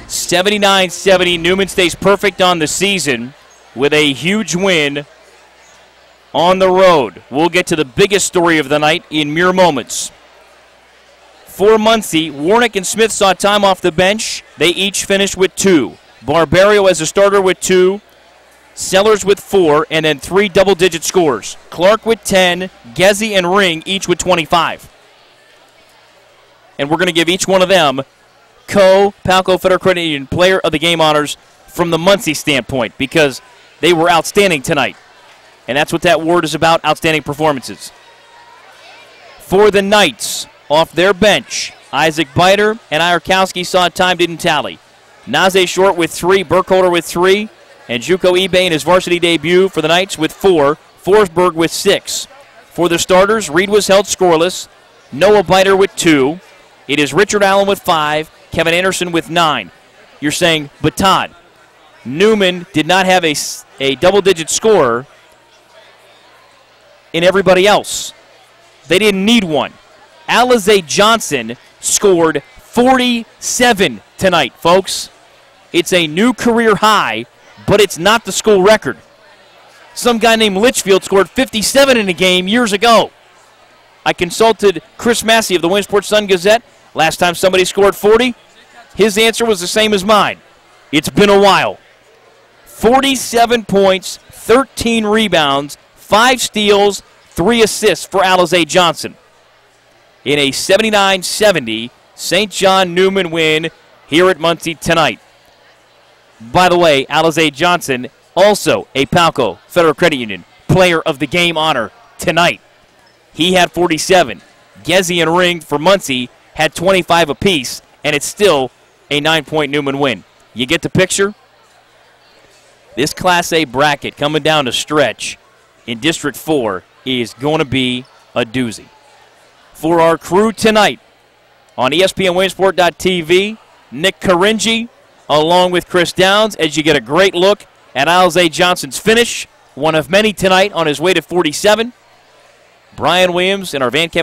79-70, Neumann stays perfect on the season with a huge win on the road. We'll get to the biggest story of the night in mere moments. For Muncy, Warnick and Smith saw time off the bench. They each finished with 2. Barbario as a starter with 2, Sellers with 4, and then 3 double-digit scores. Clark with 10, Gezzi and Ring each with 25. And we're going to give each one of them Palco Federal Credit Union Player of the Game honors from the Muncy standpoint because they were outstanding tonight. And that's what that award is about, outstanding performances. For the Knights, off their bench, Isaac Biter and Iarkowski saw time, didn't tally. Naze Short with 3, Burkholder with 3, and Juco Ebay in his varsity debut for the Knights with 4, Forsberg with 6. For the starters, Reed was held scoreless, Noah Biter with 2, it is Richard Allen with 5, Kevin Anderson with 9. You're saying, but Todd, Neumann did not have a double-digit scorer in everybody else. They didn't need one. Alize Johnson scored 47 tonight, folks. It's a new career high, but it's not the school record. Some guy named Litchfield scored 57 in a game years ago. I consulted Chris Massey of the Williamsport Sun-Gazette. Last time somebody scored 40, his answer was the same as mine. It's been a while. 47 points, 13 rebounds, 5 steals, 3 assists for Alize Johnson in a 79-70 St. John Neumann win here at Muncy tonight. By the way, Alize Johnson, also a Palco Federal Credit Union Player of the Game honor tonight. He had 47. Gezzi and Ring for Muncy had 25 apiece, and it's still a 9-point Neumann win. You get the picture? This Class A bracket coming down the stretch in District 4 is going to be a doozy. For our crew tonight on ESPNWilliamsport.tv, Nick Caringi along with Chris Downs as you get a great look at Alize Johnson's finish, one of many tonight on his way to 47. Brian Williams and our Van Camp